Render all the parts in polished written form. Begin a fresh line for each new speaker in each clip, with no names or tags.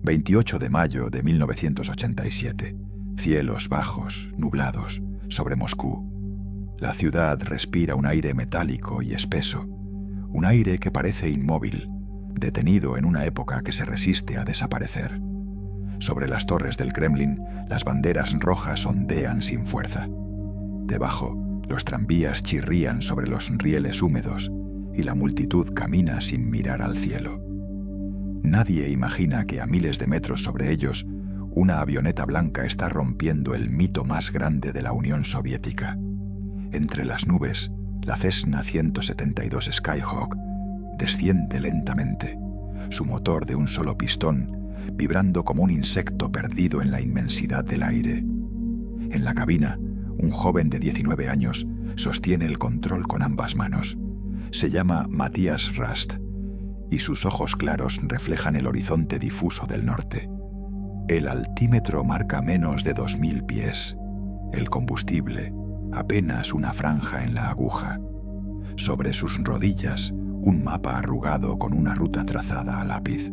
28 de mayo de 1987. Cielos bajos, nublados, sobre Moscú. La ciudad respira un aire metálico y espeso, un aire que parece inmóvil, detenido en una época que se resiste a desaparecer. Sobre las torres del Kremlin, las banderas rojas ondean sin fuerza. Debajo, los tranvías chirrían sobre los rieles húmedos y la multitud camina sin mirar al cielo. Nadie imagina que a miles de metros sobre ellos, una avioneta blanca está rompiendo el mito más grande de la Unión Soviética. Entre las nubes, la Cessna 172 Skyhawk desciende lentamente, su motor de un solo pistón vibrando como un insecto perdido en la inmensidad del aire. En la cabina, un joven de 19 años sostiene el control con ambas manos. Se llama Matthias Rast y sus ojos claros reflejan el horizonte difuso del norte. El altímetro marca menos de 2000 pies. El combustible, apenas una franja en la aguja. Sobre sus rodillas, un mapa arrugado con una ruta trazada a lápiz.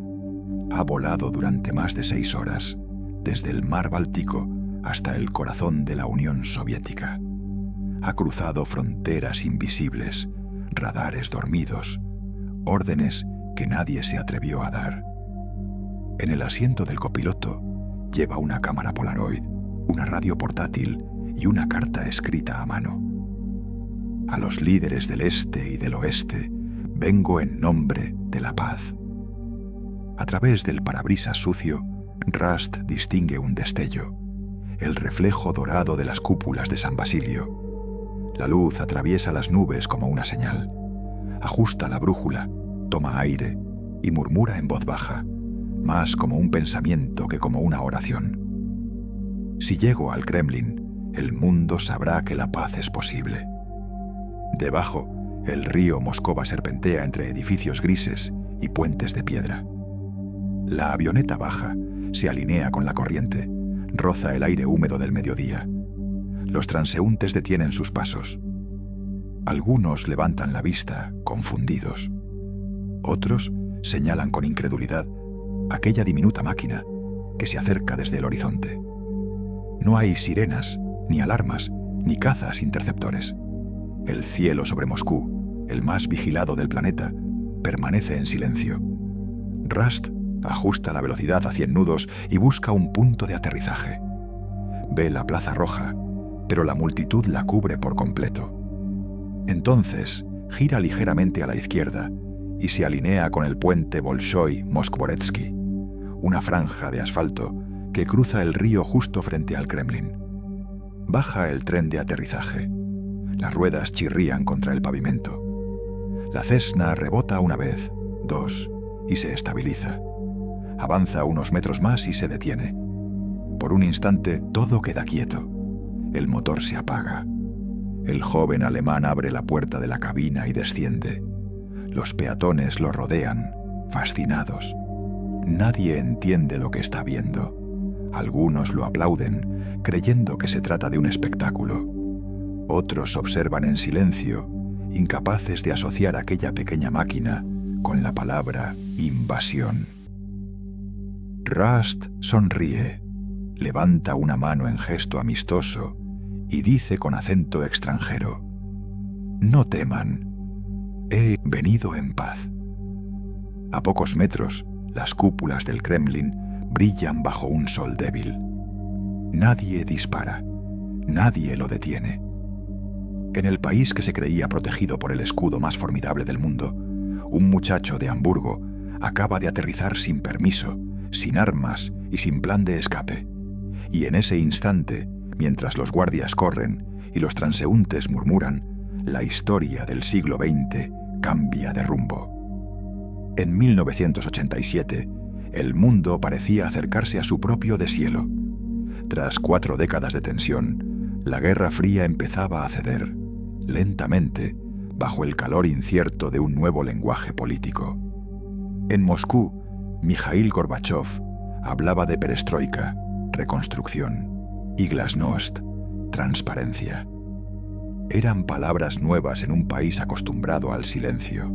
Ha volado durante más de 6 horas, desde el mar Báltico hasta el corazón de la Unión Soviética. Ha cruzado fronteras invisibles, radares dormidos, órdenes que nadie se atrevió a dar. En el asiento del copiloto lleva una cámara Polaroid, una radio portátil y una carta escrita a mano. A los líderes del este y del oeste, vengo en nombre de la paz. A través del parabrisas sucio, Rast distingue un destello, el reflejo dorado de las cúpulas de San Basilio. La luz atraviesa las nubes como una señal. Ajusta la brújula, toma aire y murmura en voz baja, más como un pensamiento que como una oración. Si llego al Kremlin, el mundo sabrá que la paz es posible. Debajo, el río Moscova serpentea entre edificios grises y puentes de piedra. La avioneta baja, se alinea con la corriente, roza el aire húmedo del mediodía. Los transeúntes detienen sus pasos. Algunos levantan la vista, confundidos. Otros señalan con incredulidad aquella diminuta máquina que se acerca desde el horizonte. No hay sirenas, ni alarmas, ni cazas interceptores. El cielo sobre Moscú, el más vigilado del planeta, permanece en silencio. Rast ajusta la velocidad a 100 nudos y busca un punto de aterrizaje. Ve la Plaza Roja, pero la multitud la cubre por completo. Entonces, gira ligeramente a la izquierda y se alinea con el puente Bolshoi-Moskvoretsky, una franja de asfalto que cruza el río justo frente al Kremlin. Baja el tren de aterrizaje. Las ruedas chirrían contra el pavimento. La Cessna rebota una vez, 2, y se estabiliza. Avanza unos metros más y se detiene. Por un instante todo queda quieto. El motor se apaga. El joven alemán abre la puerta de la cabina y desciende. Los peatones lo rodean, fascinados. Nadie entiende lo que está viendo. Algunos lo aplauden, creyendo que se trata de un espectáculo. Otros observan en silencio, incapaces de asociar aquella pequeña máquina con la palabra invasión. Rast sonríe, levanta una mano en gesto amistoso y dice con acento extranjero: «No teman, he venido en paz». A pocos metros, las cúpulas del Kremlin brillan bajo un sol débil. Nadie dispara, nadie lo detiene. En el país que se creía protegido por el escudo más formidable del mundo, un muchacho de Hamburgo acaba de aterrizar sin permiso, sin armas y sin plan de escape. Y en ese instante, mientras los guardias corren y los transeúntes murmuran, la historia del siglo XX cambia de rumbo. En 1987, el mundo parecía acercarse a su propio deshielo. Tras 4 décadas de tensión, la Guerra Fría empezaba a ceder, lentamente, bajo el calor incierto de un nuevo lenguaje político. En Moscú, Mikhail Gorbachev hablaba de perestroika, reconstrucción, y glasnost, transparencia. Eran palabras nuevas en un país acostumbrado al silencio.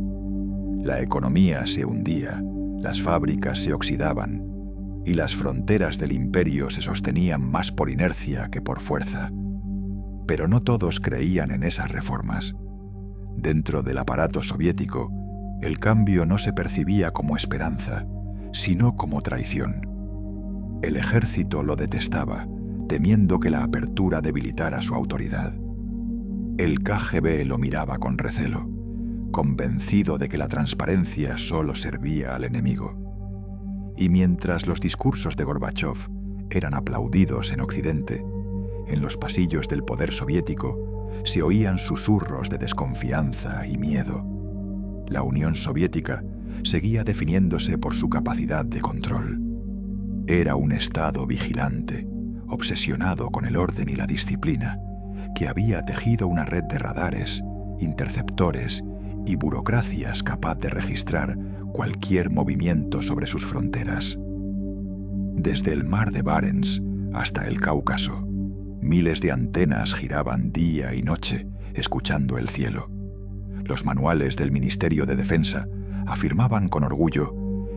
La economía se hundía, las fábricas se oxidaban. y las fronteras del imperio se sostenían más por inercia que por fuerza. Pero no todos creían en esas reformas. Dentro del aparato soviético, el cambio no se percibía como esperanza, sino como traición. El ejército lo detestaba, temiendo que la apertura debilitara su autoridad. El KGB lo miraba con recelo, convencido de que la transparencia solo servía al enemigo. Y mientras los discursos de Gorbachov eran aplaudidos en Occidente, en los pasillos del poder soviético se oían susurros de desconfianza y miedo. La Unión Soviética seguía definiéndose por su capacidad de control. Era un Estado vigilante, obsesionado con el orden y la disciplina, que había tejido una red de radares, interceptores y burocracias capaz de registrar cualquier movimiento sobre sus fronteras. Desde el mar de Barents hasta el Cáucaso, miles de antenas giraban día y noche, escuchando el cielo. Los manuales del Ministerio de Defensa afirmaban con orgullo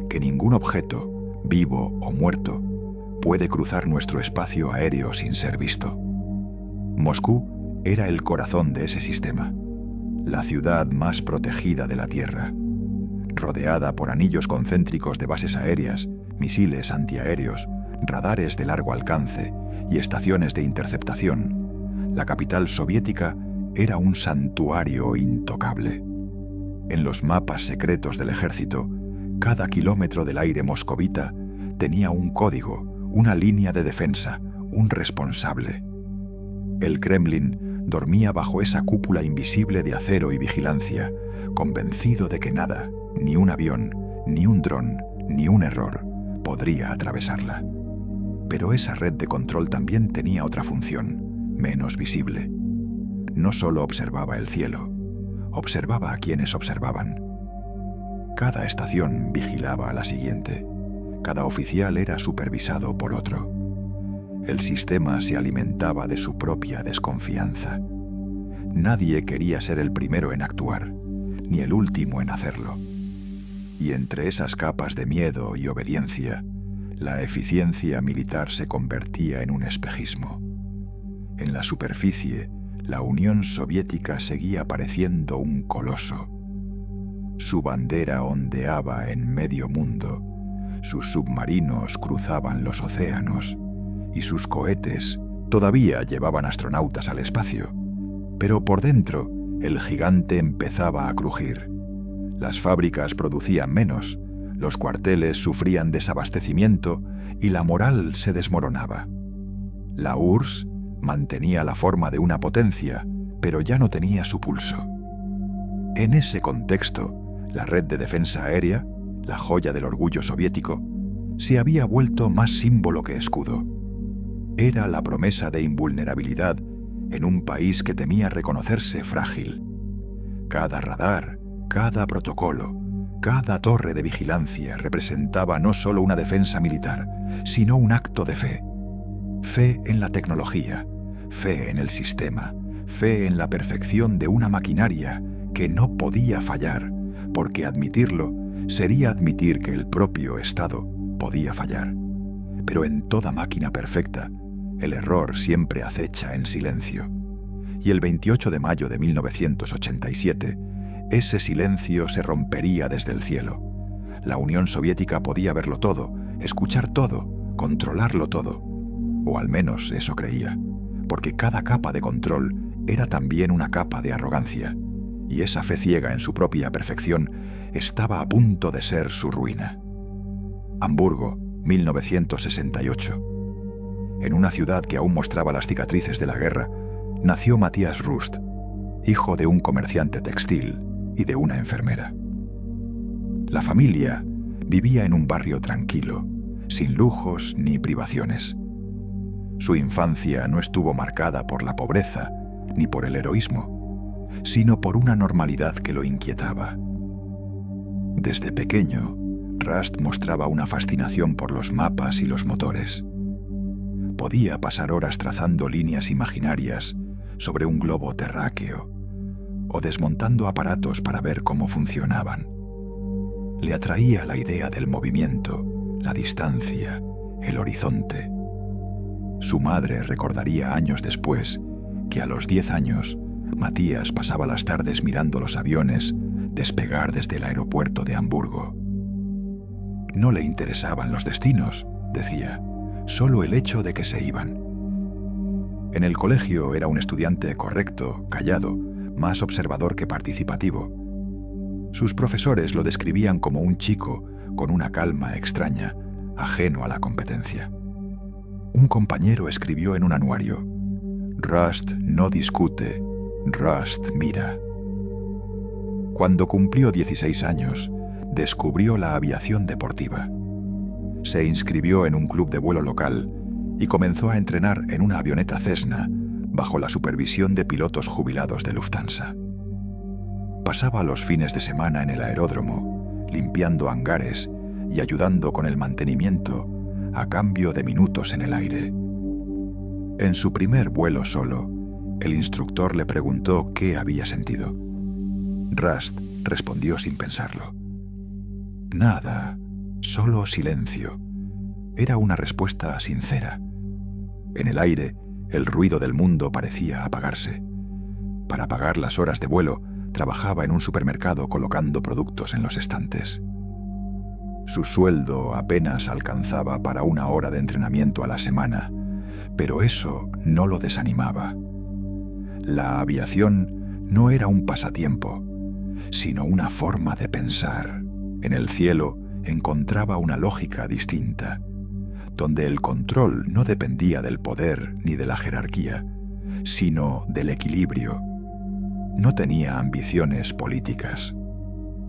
que ningún objeto, vivo o muerto, puede cruzar nuestro espacio aéreo sin ser visto. Moscú era el corazón de ese sistema, la ciudad más protegida de la Tierra. Rodeada por anillos concéntricos de bases aéreas, misiles antiaéreos, radares de largo alcance y estaciones de interceptación, la capital soviética era un santuario intocable. En los mapas secretos del ejército, cada kilómetro del aire moscovita tenía un código, una línea de defensa, un responsable. El Kremlin dormía bajo esa cúpula invisible de acero y vigilancia, convencido de que nada, ni un avión, ni un dron, ni un error, podría atravesarla. Pero esa red de control también tenía otra función, menos visible. No solo observaba el cielo, observaba a quienes observaban. Cada estación vigilaba a la siguiente. Cada oficial era supervisado por otro. El sistema se alimentaba de su propia desconfianza. Nadie quería ser el primero en actuar, ni el último en hacerlo. Y entre esas capas de miedo y obediencia, la eficiencia militar se convertía en un espejismo. En la superficie, la Unión Soviética seguía pareciendo un coloso. Su bandera ondeaba en medio mundo, sus submarinos cruzaban los océanos y sus cohetes todavía llevaban astronautas al espacio. Pero por dentro, el gigante empezaba a crujir. Las fábricas producían menos, los cuarteles sufrían desabastecimiento y la moral se desmoronaba. La URSS mantenía la forma de una potencia, pero ya no tenía su pulso. En ese contexto, la red de defensa aérea, la joya del orgullo soviético, se había vuelto más símbolo que escudo. Era la promesa de invulnerabilidad en un país que temía reconocerse frágil. Cada radar, cada protocolo, cada torre de vigilancia representaba no solo una defensa militar, sino un acto de fe. Fe en la tecnología, fe en el sistema, fe en la perfección de una maquinaria que no podía fallar, porque admitirlo sería admitir que el propio Estado podía fallar. Pero en toda máquina perfecta, el error siempre acecha en silencio. Y el 28 de mayo de 1987, ese silencio se rompería desde el cielo. La Unión Soviética podía verlo todo, escuchar todo, controlarlo todo. O al menos eso creía, porque cada capa de control era también una capa de arrogancia, y esa fe ciega en su propia perfección estaba a punto de ser su ruina. Hamburgo, 1968. En una ciudad que aún mostraba las cicatrices de la guerra, nació Matthias Rust, hijo de un comerciante textil y de una enfermera. La familia vivía en un barrio tranquilo, sin lujos ni privaciones. Su infancia no estuvo marcada por la pobreza ni por el heroísmo, sino por una normalidad que lo inquietaba. Desde pequeño, Rust mostraba una fascinación por los mapas y los motores. Podía pasar horas trazando líneas imaginarias sobre un globo terráqueo o desmontando aparatos para ver cómo funcionaban. Le atraía la idea del movimiento, la distancia el horizonte. Su madre recordaría años después que a los 10 años Matías pasaba las tardes mirando los aviones despegar desde el aeropuerto de Hamburgo. No le interesaban los destinos, decía, solo el hecho de que se iban. En el colegio era un estudiante correcto, callado, más observador que participativo. Sus profesores lo describían como un chico con una calma extraña, ajeno a la competencia. Un compañero escribió en un anuario: Rust no discute, Rust mira. Cuando cumplió 16 años, descubrió la aviación deportiva. Se inscribió en un club de vuelo local y comenzó a entrenar en una avioneta Cessna bajo la supervisión de pilotos jubilados de Lufthansa. Pasaba los fines de semana en el aeródromo, limpiando hangares y ayudando con el mantenimiento a cambio de minutos en el aire. En su primer vuelo solo, el instructor le preguntó qué había sentido. Rust respondió sin pensarlo. Nada, solo silencio. Era una respuesta sincera. En el aire, el ruido del mundo parecía apagarse. Para pagar las horas de vuelo, trabajaba en un supermercado colocando productos en los estantes. Su sueldo apenas alcanzaba para 1 hora de entrenamiento a la semana, pero eso no lo desanimaba. La aviación no era un pasatiempo, sino una forma de pensar. En el cielo encontraba una lógica distinta, donde el control no dependía del poder ni de la jerarquía, sino del equilibrio. No tenía ambiciones políticas.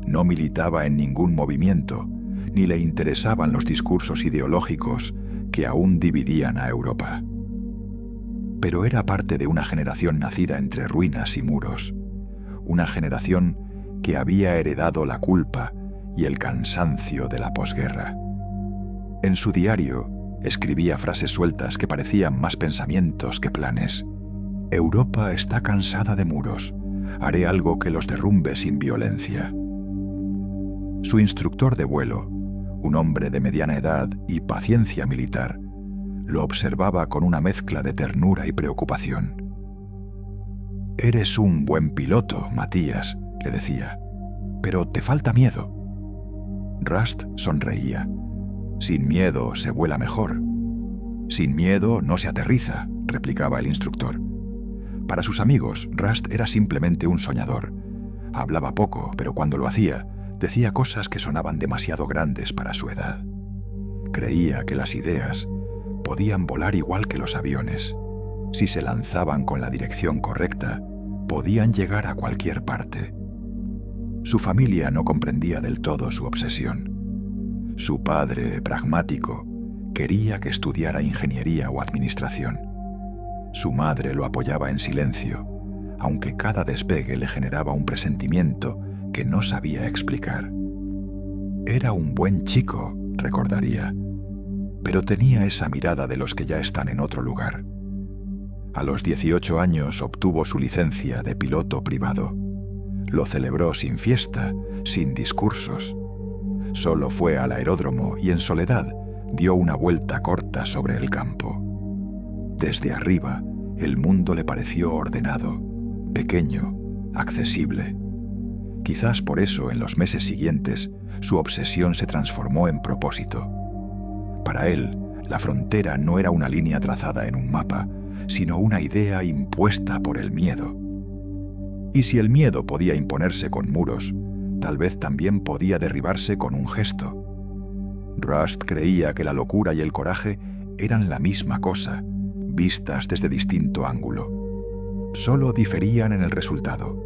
No militaba en ningún movimiento, ni le interesaban los discursos ideológicos que aún dividían a Europa. Pero era parte de una generación nacida entre ruinas y muros, una generación que había heredado la culpa y el cansancio de la posguerra. En su diario escribía frases sueltas que parecían más pensamientos que planes. Europa está cansada de muros. Haré algo que los derrumbe sin violencia. Su instructor de vuelo, un hombre de mediana edad y paciencia militar, lo observaba con una mezcla de ternura y preocupación. «Eres un buen piloto, Matías», le decía, «pero te falta miedo». Rust sonreía. «Sin miedo se vuela mejor». «Sin miedo no se aterriza», replicaba el instructor. Para sus amigos, Rust era simplemente un soñador. Hablaba poco, pero cuando lo hacía, decía cosas que sonaban demasiado grandes para su edad. Creía que las ideas podían volar igual que los aviones. Si se lanzaban con la dirección correcta, podían llegar a cualquier parte. Su familia no comprendía del todo su obsesión. Su padre, pragmático, quería que estudiara ingeniería o administración. Su madre lo apoyaba en silencio, aunque cada despegue le generaba un presentimiento que no sabía explicar. Era un buen chico, recordaría, pero tenía esa mirada de los que ya están en otro lugar. A los 18 años obtuvo su licencia de piloto privado. Lo celebró sin fiesta, sin discursos. Solo fue al aeródromo y en soledad dio una vuelta corta sobre el campo. Desde arriba, el mundo le pareció ordenado, pequeño, accesible. Quizás por eso, en los meses siguientes, su obsesión se transformó en propósito. Para él, la frontera no era una línea trazada en un mapa, sino una idea impuesta por el miedo. Y si el miedo podía imponerse con muros, tal vez también podía derribarse con un gesto. Rust creía que la locura y el coraje eran la misma cosa, vistas desde distinto ángulo. Solo diferían en el resultado.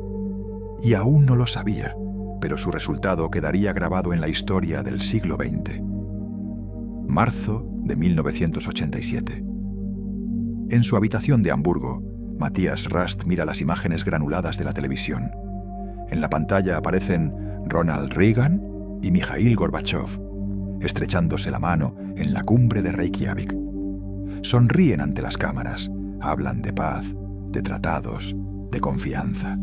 Y aún no lo sabía, pero su resultado quedaría grabado en la historia del siglo XX. Marzo de 1987. En su habitación de Hamburgo, Matías Rust mira las imágenes granuladas de la televisión. En la pantalla aparecen Ronald Reagan y Mikhail Gorbachev, estrechándose la mano en la cumbre de Reykjavik. Sonríen ante las cámaras, hablan de paz, de tratados, de confianza.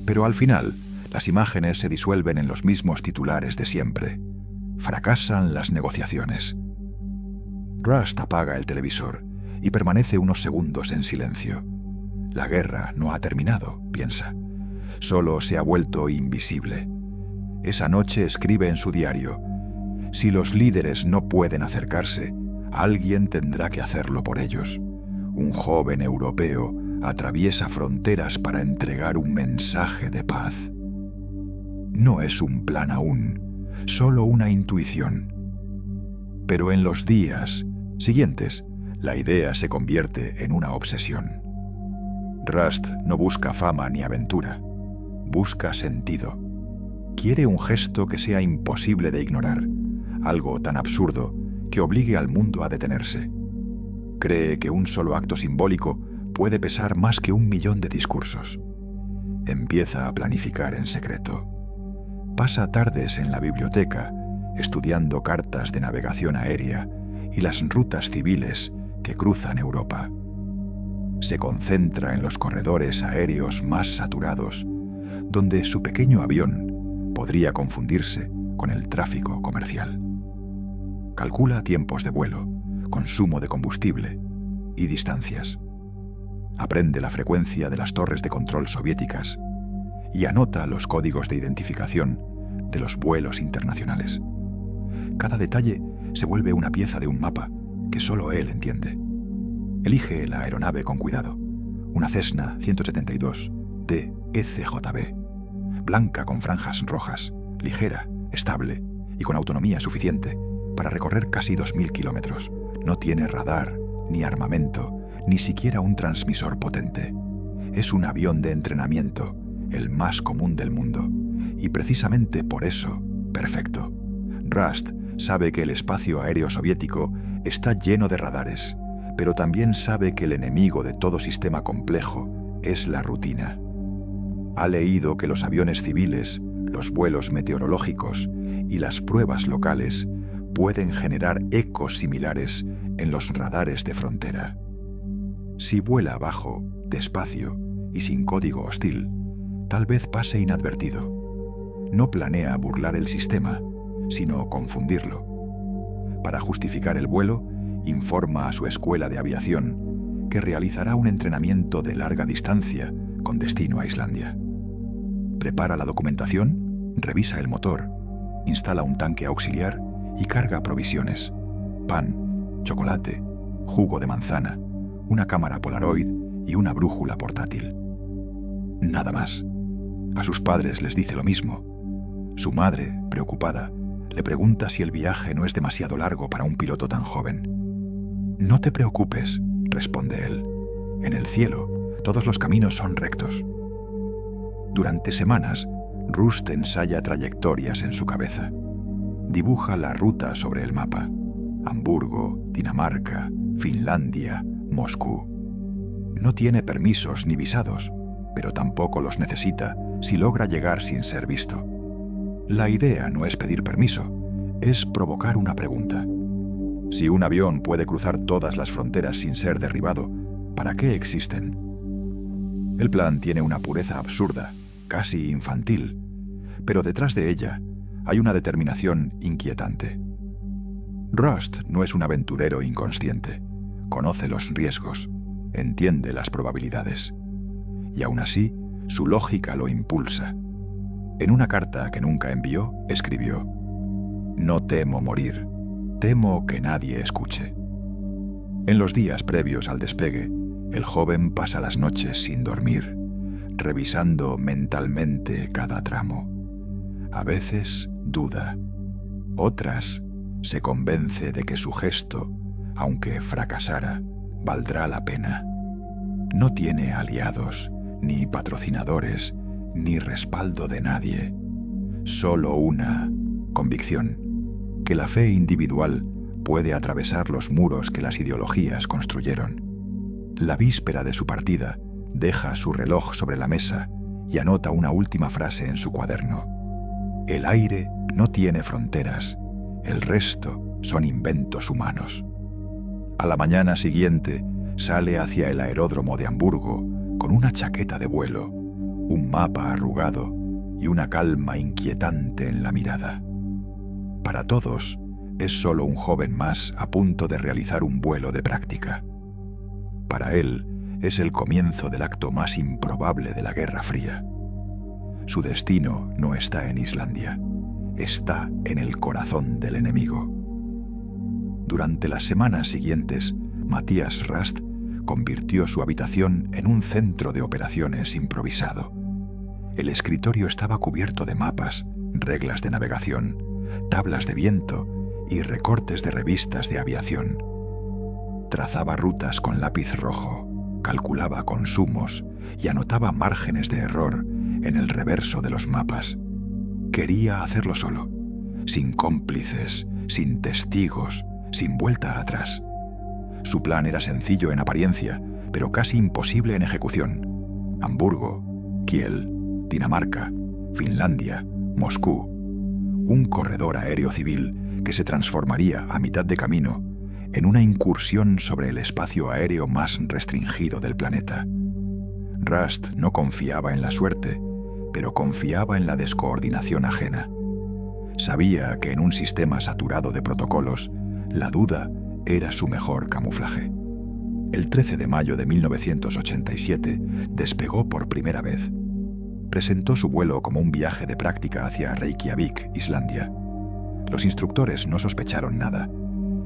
Pero al final, las imágenes se disuelven en los mismos titulares de siempre. Fracasan las negociaciones. Rust apaga el televisor y permanece unos segundos en silencio. La guerra no ha terminado, piensa. Solo se ha vuelto invisible. Esa noche escribe en su diario: si los líderes no pueden acercarse, alguien tendrá que hacerlo por ellos. Un joven europeo atraviesa fronteras para entregar un mensaje de paz. No es un plan aún, solo una intuición. Pero en los días siguientes, la idea se convierte en una obsesión. Rust no busca fama ni aventura, busca sentido. Quiere un gesto que sea imposible de ignorar, algo tan absurdo que obligue al mundo a detenerse. Cree que un solo acto simbólico puede pesar más que 1.000.000 de discursos. Empieza a planificar en secreto. Pasa tardes en la biblioteca estudiando cartas de navegación aérea y las rutas civiles que cruzan Europa. Se concentra en los corredores aéreos más saturados, donde su pequeño avión podría confundirse con el tráfico comercial. Calcula tiempos de vuelo, consumo de combustible y distancias. Aprende la frecuencia de las torres de control soviéticas y anota los códigos de identificación de los vuelos internacionales. Cada detalle se vuelve una pieza de un mapa que solo él entiende. Elige la aeronave con cuidado, una Cessna 172 de ECJB, blanca con franjas rojas, ligera, estable y con autonomía suficiente para recorrer casi 2.000 kilómetros. No tiene radar, ni armamento, ni siquiera un transmisor potente. Es un avión de entrenamiento, el más común del mundo, y precisamente por eso, perfecto. Rust sabe que el espacio aéreo soviético está lleno de radares, pero también sabe que el enemigo de todo sistema complejo es la rutina. Ha leído que los aviones civiles, los vuelos meteorológicos y las pruebas locales pueden generar ecos similares en los radares de frontera. Si vuela abajo, despacio y sin código hostil, tal vez pase inadvertido. No planea burlar el sistema, sino confundirlo. Para justificar el vuelo, informa a su escuela de aviación que realizará un entrenamiento de larga distancia con destino a Islandia. Prepara la documentación, revisa el motor, instala un tanque auxiliar y carga provisiones: pan, chocolate, jugo de manzana, una cámara Polaroid y una brújula portátil. Nada más. A sus padres les dice lo mismo. Su madre, preocupada, le pregunta si el viaje no es demasiado largo para un piloto tan joven. «No te preocupes», responde él. «En el cielo, todos los caminos son rectos». Durante semanas, Rust ensaya trayectorias en su cabeza. Dibuja la ruta sobre el mapa: Hamburgo, Dinamarca, Finlandia, Moscú. No tiene permisos ni visados, pero tampoco los necesita si logra llegar sin ser visto. La idea no es pedir permiso, es provocar una pregunta. Si un avión puede cruzar todas las fronteras sin ser derribado, ¿para qué existen? El plan tiene una pureza absurda, casi infantil, pero detrás de ella hay una determinación inquietante. Rust no es un aventurero inconsciente. Conoce los riesgos, entiende las probabilidades. Y aún así, su lógica lo impulsa. En una carta que nunca envió, escribió: «No temo morir, temo que nadie escuche». En los días previos al despegue, el joven pasa las noches sin dormir, revisando mentalmente cada tramo. A veces duda, otras se convence de que su gesto, aunque fracasara, valdrá la pena. No tiene aliados, ni patrocinadores, ni respaldo de nadie. Solo una convicción: que la fe individual puede atravesar los muros que las ideologías construyeron. La víspera de su partida, deja su reloj sobre la mesa y anota una última frase en su cuaderno: «El aire no tiene fronteras, el resto son inventos humanos». A la mañana siguiente sale hacia el aeródromo de Hamburgo con una chaqueta de vuelo, un mapa arrugado y una calma inquietante en la mirada. Para todos, es solo un joven más a punto de realizar un vuelo de práctica. Para él, es el comienzo del acto más improbable de la Guerra Fría. Su destino no está en Islandia, está en el corazón del enemigo. Durante las semanas siguientes, Matthias Rast convirtió su habitación en un centro de operaciones improvisado. El escritorio estaba cubierto de mapas, reglas de navegación, tablas de viento y recortes de revistas de aviación. Trazaba rutas con lápiz rojo, calculaba consumos y anotaba márgenes de error en el reverso de los mapas. Quería hacerlo solo, sin cómplices, sin testigos, sin vuelta atrás. Su plan era sencillo en apariencia, pero casi imposible en ejecución. Hamburgo, Kiel, Dinamarca, Finlandia, Moscú. Un corredor aéreo civil que se transformaría a mitad de camino en una incursión sobre el espacio aéreo más restringido del planeta. Rast no confiaba en la suerte, pero confiaba en la descoordinación ajena. Sabía que en un sistema saturado de protocolos, la duda era su mejor camuflaje. El 13 de mayo de 1987 despegó por primera vez. Presentó su vuelo como un viaje de práctica hacia Reykjavik, Islandia. Los instructores no sospecharon nada.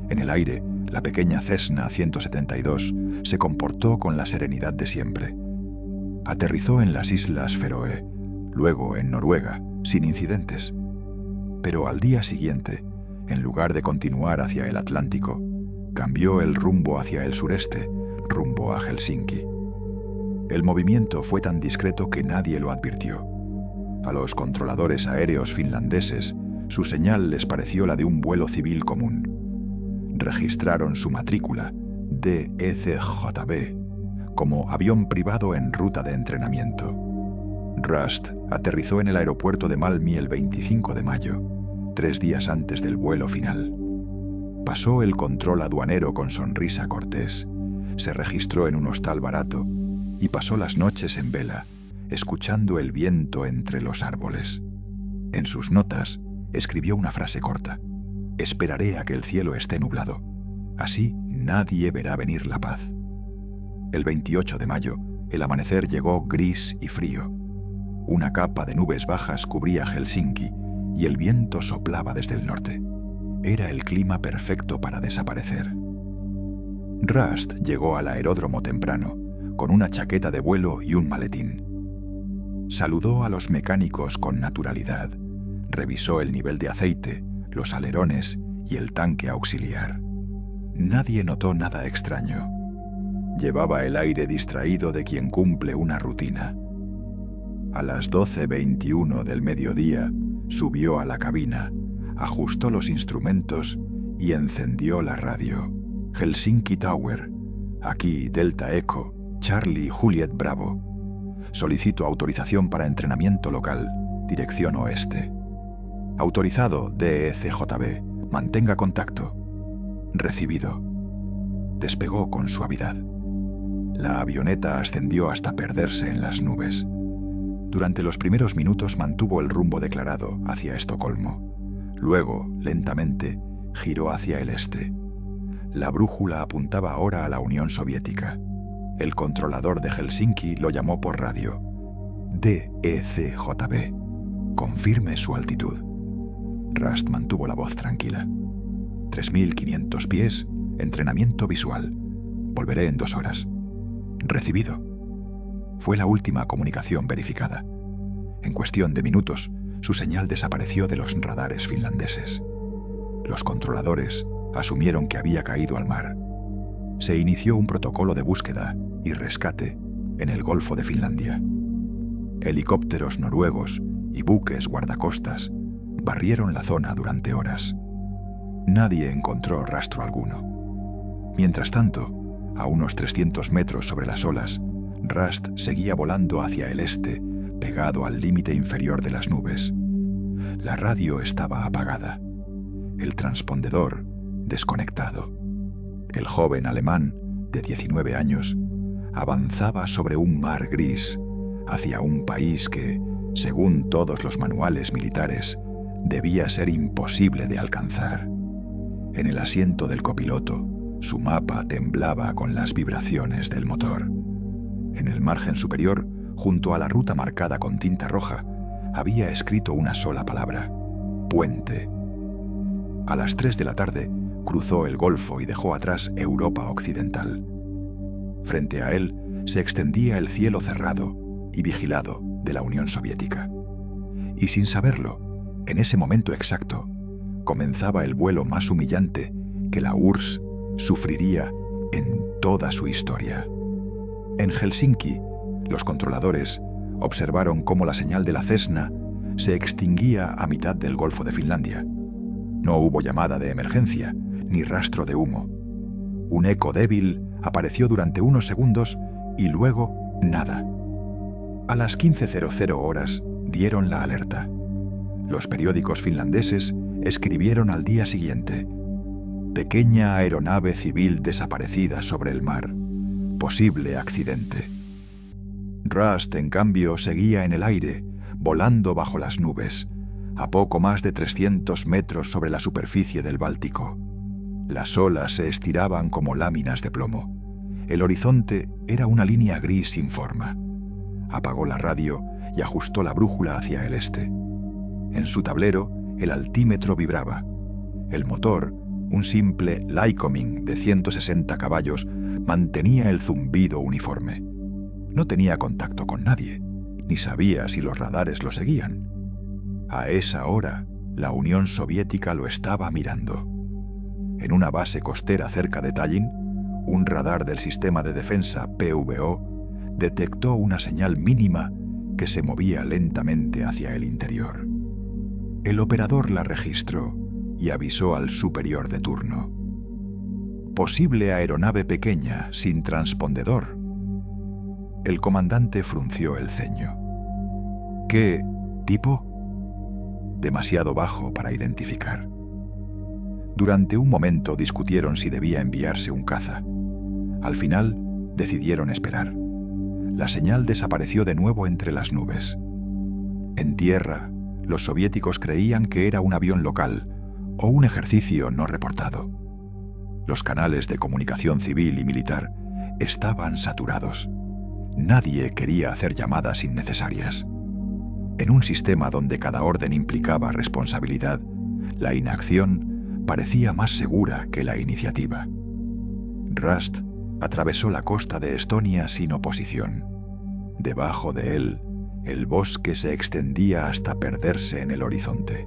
En el aire, la pequeña Cessna 172 se comportó con la serenidad de siempre. Aterrizó en las Islas Feroe, luego en Noruega, sin incidentes. Pero al día siguiente, en lugar de continuar hacia el Atlántico, cambió el rumbo hacia el sureste, rumbo a Helsinki. El movimiento fue tan discreto que nadie lo advirtió. A los controladores aéreos finlandeses, su señal les pareció la de un vuelo civil común. Registraron su matrícula, DECJB, como avión privado en ruta de entrenamiento. Rast aterrizó en el aeropuerto de Malmö el 25 de mayo, 3 días antes del vuelo final. Pasó el control aduanero con sonrisa cortés, se registró en un hostal barato y pasó las noches en vela, escuchando el viento entre los árboles. En sus notas escribió una frase corta: «Esperaré a que el cielo esté nublado. Así nadie verá venir la paz». El 28 de mayo, el amanecer llegó gris y frío. Una capa de nubes bajas cubría Helsinki y el viento soplaba desde el norte. Era el clima perfecto para desaparecer. Rast llegó al aeródromo temprano, con una chaqueta de vuelo y un maletín. Saludó a los mecánicos con naturalidad, revisó el nivel de aceite, los alerones y el tanque auxiliar. Nadie notó nada extraño. Llevaba el aire distraído de quien cumple una rutina. A las 12:21 del mediodía, subió a la cabina, ajustó los instrumentos y encendió la radio. Helsinki Tower, aquí Delta Echo, Charlie Juliet Bravo. Solicito autorización para entrenamiento local, dirección oeste. Autorizado DECJB, mantenga contacto. Recibido. Despegó con suavidad. La avioneta ascendió hasta perderse en las nubes. Durante los primeros minutos mantuvo el rumbo declarado hacia Estocolmo. Luego, lentamente, giró hacia el este. La brújula apuntaba ahora a la Unión Soviética. El controlador de Helsinki lo llamó por radio. DECJB. Confirme su altitud. Rast mantuvo la voz tranquila. 3.500 pies, entrenamiento visual. Volveré en 2 horas. Recibido. Fue la última comunicación verificada. En cuestión de minutos, su señal desapareció de los radares finlandeses. Los controladores asumieron que había caído al mar. Se inició un protocolo de búsqueda y rescate en el Golfo de Finlandia. Helicópteros noruegos y buques guardacostas barrieron la zona durante horas. Nadie encontró rastro alguno. Mientras tanto, a unos 300 metros sobre las olas, Rast seguía volando hacia el este, pegado al límite inferior de las nubes. La radio estaba apagada. El transpondedor desconectado. El joven alemán, de 19 años, avanzaba sobre un mar gris hacia un país que, según todos los manuales militares, debía ser imposible de alcanzar. En el asiento del copiloto, su mapa temblaba con las vibraciones del motor. En el margen superior, junto a la ruta marcada con tinta roja, había escrito una sola palabra: puente. A las 3 de la tarde, cruzó el Golfo y dejó atrás Europa Occidental. Frente a él se extendía el cielo cerrado y vigilado de la Unión Soviética. Y sin saberlo, en ese momento exacto, comenzaba el vuelo más humillante que la URSS sufriría en toda su historia. En Helsinki, los controladores observaron cómo la señal de la Cessna se extinguía a mitad del Golfo de Finlandia. No hubo llamada de emergencia, ni rastro de humo. Un eco débil apareció durante unos segundos y luego nada. A las 15:00 horas dieron la alerta. Los periódicos finlandeses escribieron al día siguiente: pequeña aeronave civil desaparecida sobre el mar. Posible accidente. Rust, en cambio, seguía en el aire, volando bajo las nubes, a poco más de 300 metros sobre la superficie del Báltico. Las olas se estiraban como láminas de plomo. El horizonte era una línea gris sin forma. Apagó la radio y ajustó la brújula hacia el este. En su tablero, el altímetro vibraba. El motor, un simple Lycoming de 160 caballos, mantenía el zumbido uniforme. No tenía contacto con nadie, ni sabía si los radares lo seguían. A esa hora, la Unión Soviética lo estaba mirando. En una base costera cerca de Tallinn, un radar del sistema de defensa PVO detectó una señal mínima que se movía lentamente hacia el interior. El operador la registró y avisó al superior de turno. Posible aeronave pequeña, sin transpondedor. El comandante frunció el ceño. ¿Qué tipo? Demasiado bajo para identificar. Durante un momento discutieron si debía enviarse un caza. Al final, decidieron esperar. La señal desapareció de nuevo entre las nubes. En tierra, los soviéticos creían que era un avión local o un ejercicio no reportado. Los canales de comunicación civil y militar estaban saturados. Nadie quería hacer llamadas innecesarias. En un sistema donde cada orden implicaba responsabilidad, la inacción parecía más segura que la iniciativa. Rust atravesó la costa de Estonia sin oposición. Debajo de él, el bosque se extendía hasta perderse en el horizonte.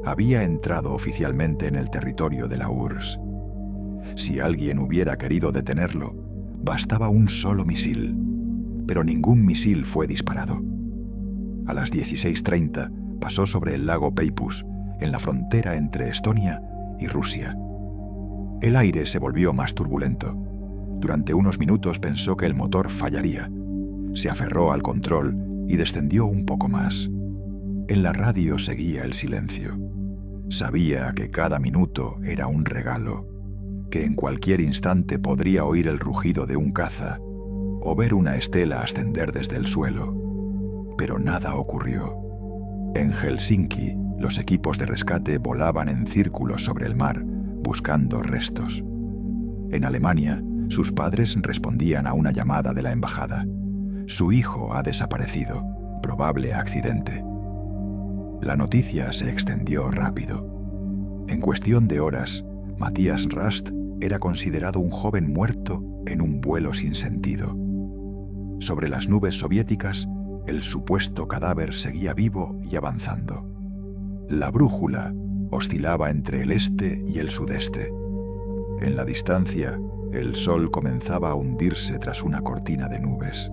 Había entrado oficialmente en el territorio de la URSS. Si alguien hubiera querido detenerlo, bastaba un solo misil, pero ningún misil fue disparado. A las 16:30 pasó sobre el lago Peipus, en la frontera entre Estonia y Rusia. El aire se volvió más turbulento. Durante unos minutos pensó que el motor fallaría. Se aferró al control y descendió un poco más. En la radio seguía el silencio. Sabía que cada minuto era un regalo, que en cualquier instante podría oír el rugido de un caza o ver una estela ascender desde el suelo. Pero nada ocurrió. En Helsinki, los equipos de rescate volaban en círculos sobre el mar, buscando restos. En Alemania, sus padres respondían a una llamada de la embajada. Su hijo ha desaparecido, probable accidente. La noticia se extendió rápido. En cuestión de horas, Matthias Rust era considerado un joven muerto en un vuelo sin sentido. Sobre las nubes soviéticas, el supuesto cadáver seguía vivo y avanzando. La brújula oscilaba entre el este y el sudeste. En la distancia, el sol comenzaba a hundirse tras una cortina de nubes.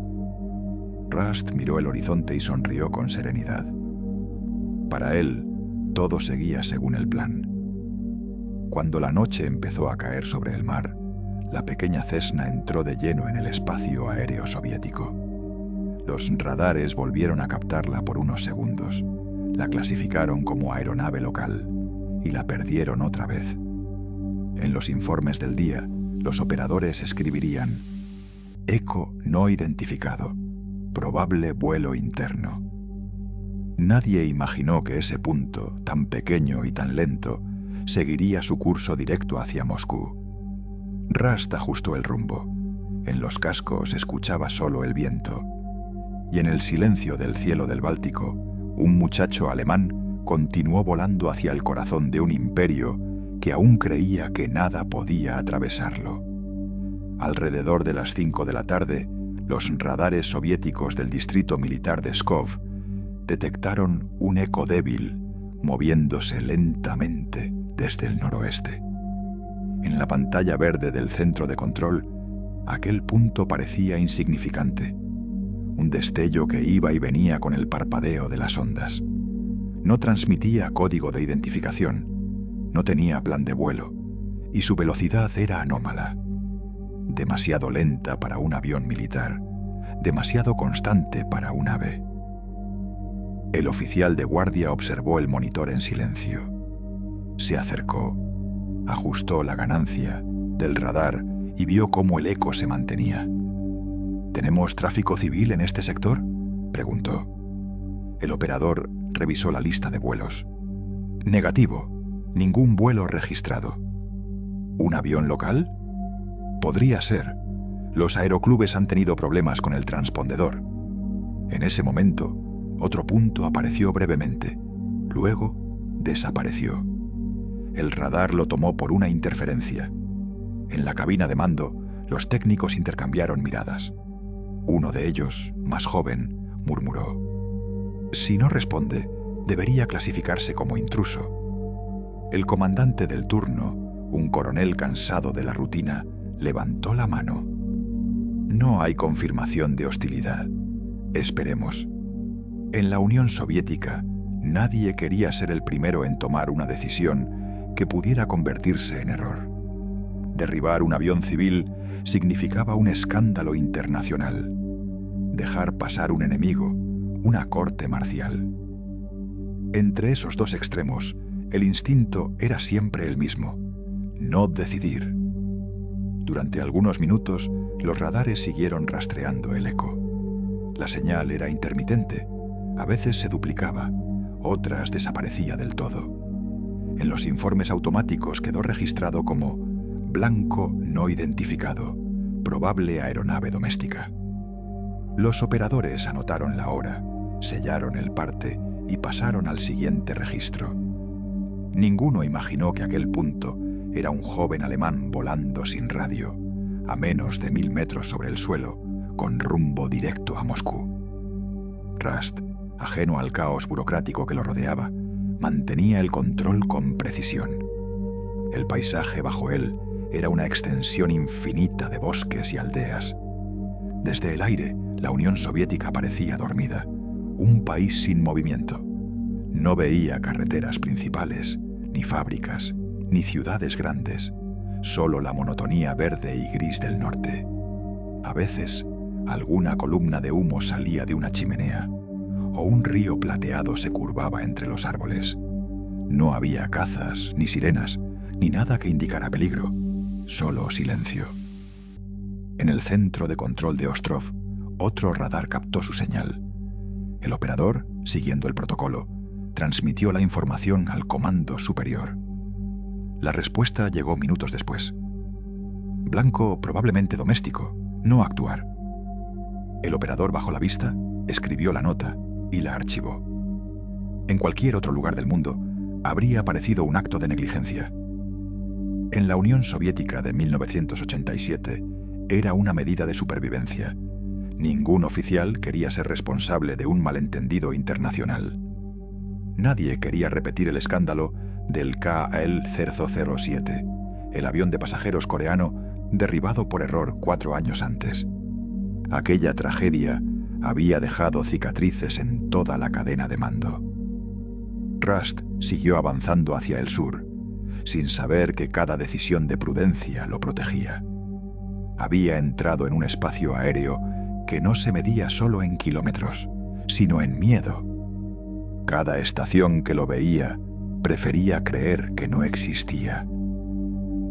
Rust miró el horizonte y sonrió con serenidad. Para él, todo seguía según el plan. Cuando la noche empezó a caer sobre el mar, la pequeña Cessna entró de lleno en el espacio aéreo soviético. Los radares volvieron a captarla por unos segundos. La clasificaron como aeronave local y la perdieron otra vez. En los informes del día, los operadores escribirían: eco no identificado, probable vuelo interno. Nadie imaginó que ese punto, tan pequeño y tan lento, seguiría su curso directo hacia Moscú. Rust ajustó el rumbo. En los cascos escuchaba solo el viento. Y en el silencio del cielo del Báltico, un muchacho alemán continuó volando hacia el corazón de un imperio que aún creía que nada podía atravesarlo. Alrededor de las 5 de la tarde, los radares soviéticos del distrito militar de Pskov detectaron un eco débil moviéndose lentamente desde el noroeste. En la pantalla verde del centro de control, aquel punto parecía insignificante, un destello que iba y venía con el parpadeo de las ondas. No transmitía código de identificación, no tenía plan de vuelo, y su velocidad era anómala. Demasiado lenta para un avión militar, demasiado constante para un ave. El oficial de guardia observó el monitor en silencio. Se acercó, ajustó la ganancia del radar y vio cómo el eco se mantenía. ¿Tenemos tráfico civil en este sector?, preguntó. El operador revisó la lista de vuelos. Negativo, ningún vuelo registrado. ¿Un avión local? Podría ser. Los aeroclubes han tenido problemas con el transpondedor. En ese momento, otro punto apareció brevemente. Luego, desapareció. El radar lo tomó por una interferencia. En la cabina de mando, los técnicos intercambiaron miradas. Uno de ellos, más joven, murmuró: «Si no responde, debería clasificarse como intruso». El comandante del turno, un coronel cansado de la rutina, levantó la mano. «No hay confirmación de hostilidad. Esperemos». En la Unión Soviética, nadie quería ser el primero en tomar una decisión que pudiera convertirse en error. Derribar un avión civil significaba un escándalo internacional. Dejar pasar un enemigo, una corte marcial. Entre esos dos extremos, el instinto era siempre el mismo: no decidir. Durante algunos minutos, los radares siguieron rastreando el eco. La señal era intermitente. A veces se duplicaba, otras desaparecía del todo. En los informes automáticos quedó registrado como blanco no identificado, probable aeronave doméstica. Los operadores anotaron la hora, sellaron el parte y pasaron al siguiente registro. Ninguno imaginó que aquel punto era un joven alemán volando sin radio, a menos de 1000 metros sobre el suelo, con rumbo directo a Moscú. Rust, ajeno al caos burocrático que lo rodeaba, mantenía el control con precisión. El paisaje bajo él era una extensión infinita de bosques y aldeas. Desde el aire, la Unión Soviética parecía dormida, un país sin movimiento. No veía carreteras principales, ni fábricas, ni ciudades grandes, solo la monotonía verde y gris del norte. A veces, alguna columna de humo salía de una chimenea, o un río plateado se curvaba entre los árboles. No había cazas, ni sirenas, ni nada que indicara peligro, solo silencio. En el centro de control de Ostrov, otro radar captó su señal. El operador, siguiendo el protocolo, transmitió la información al comando superior. La respuesta llegó minutos después. Blanco probablemente doméstico, no actuar. El operador bajó la vista, escribió la nota y la archivó. En cualquier otro lugar del mundo, habría parecido un acto de negligencia. En la Unión Soviética de 1987, era una medida de supervivencia. Ningún oficial quería ser responsable de un malentendido internacional. Nadie quería repetir el escándalo del KL-007, el avión de pasajeros coreano derribado por error 4 años antes. Aquella tragedia había dejado cicatrices en toda la cadena de mando. Rust siguió avanzando hacia el sur, sin saber que cada decisión de prudencia lo protegía. Había entrado en un espacio aéreo que no se medía solo en kilómetros, sino en miedo. Cada estación que lo veía prefería creer que no existía.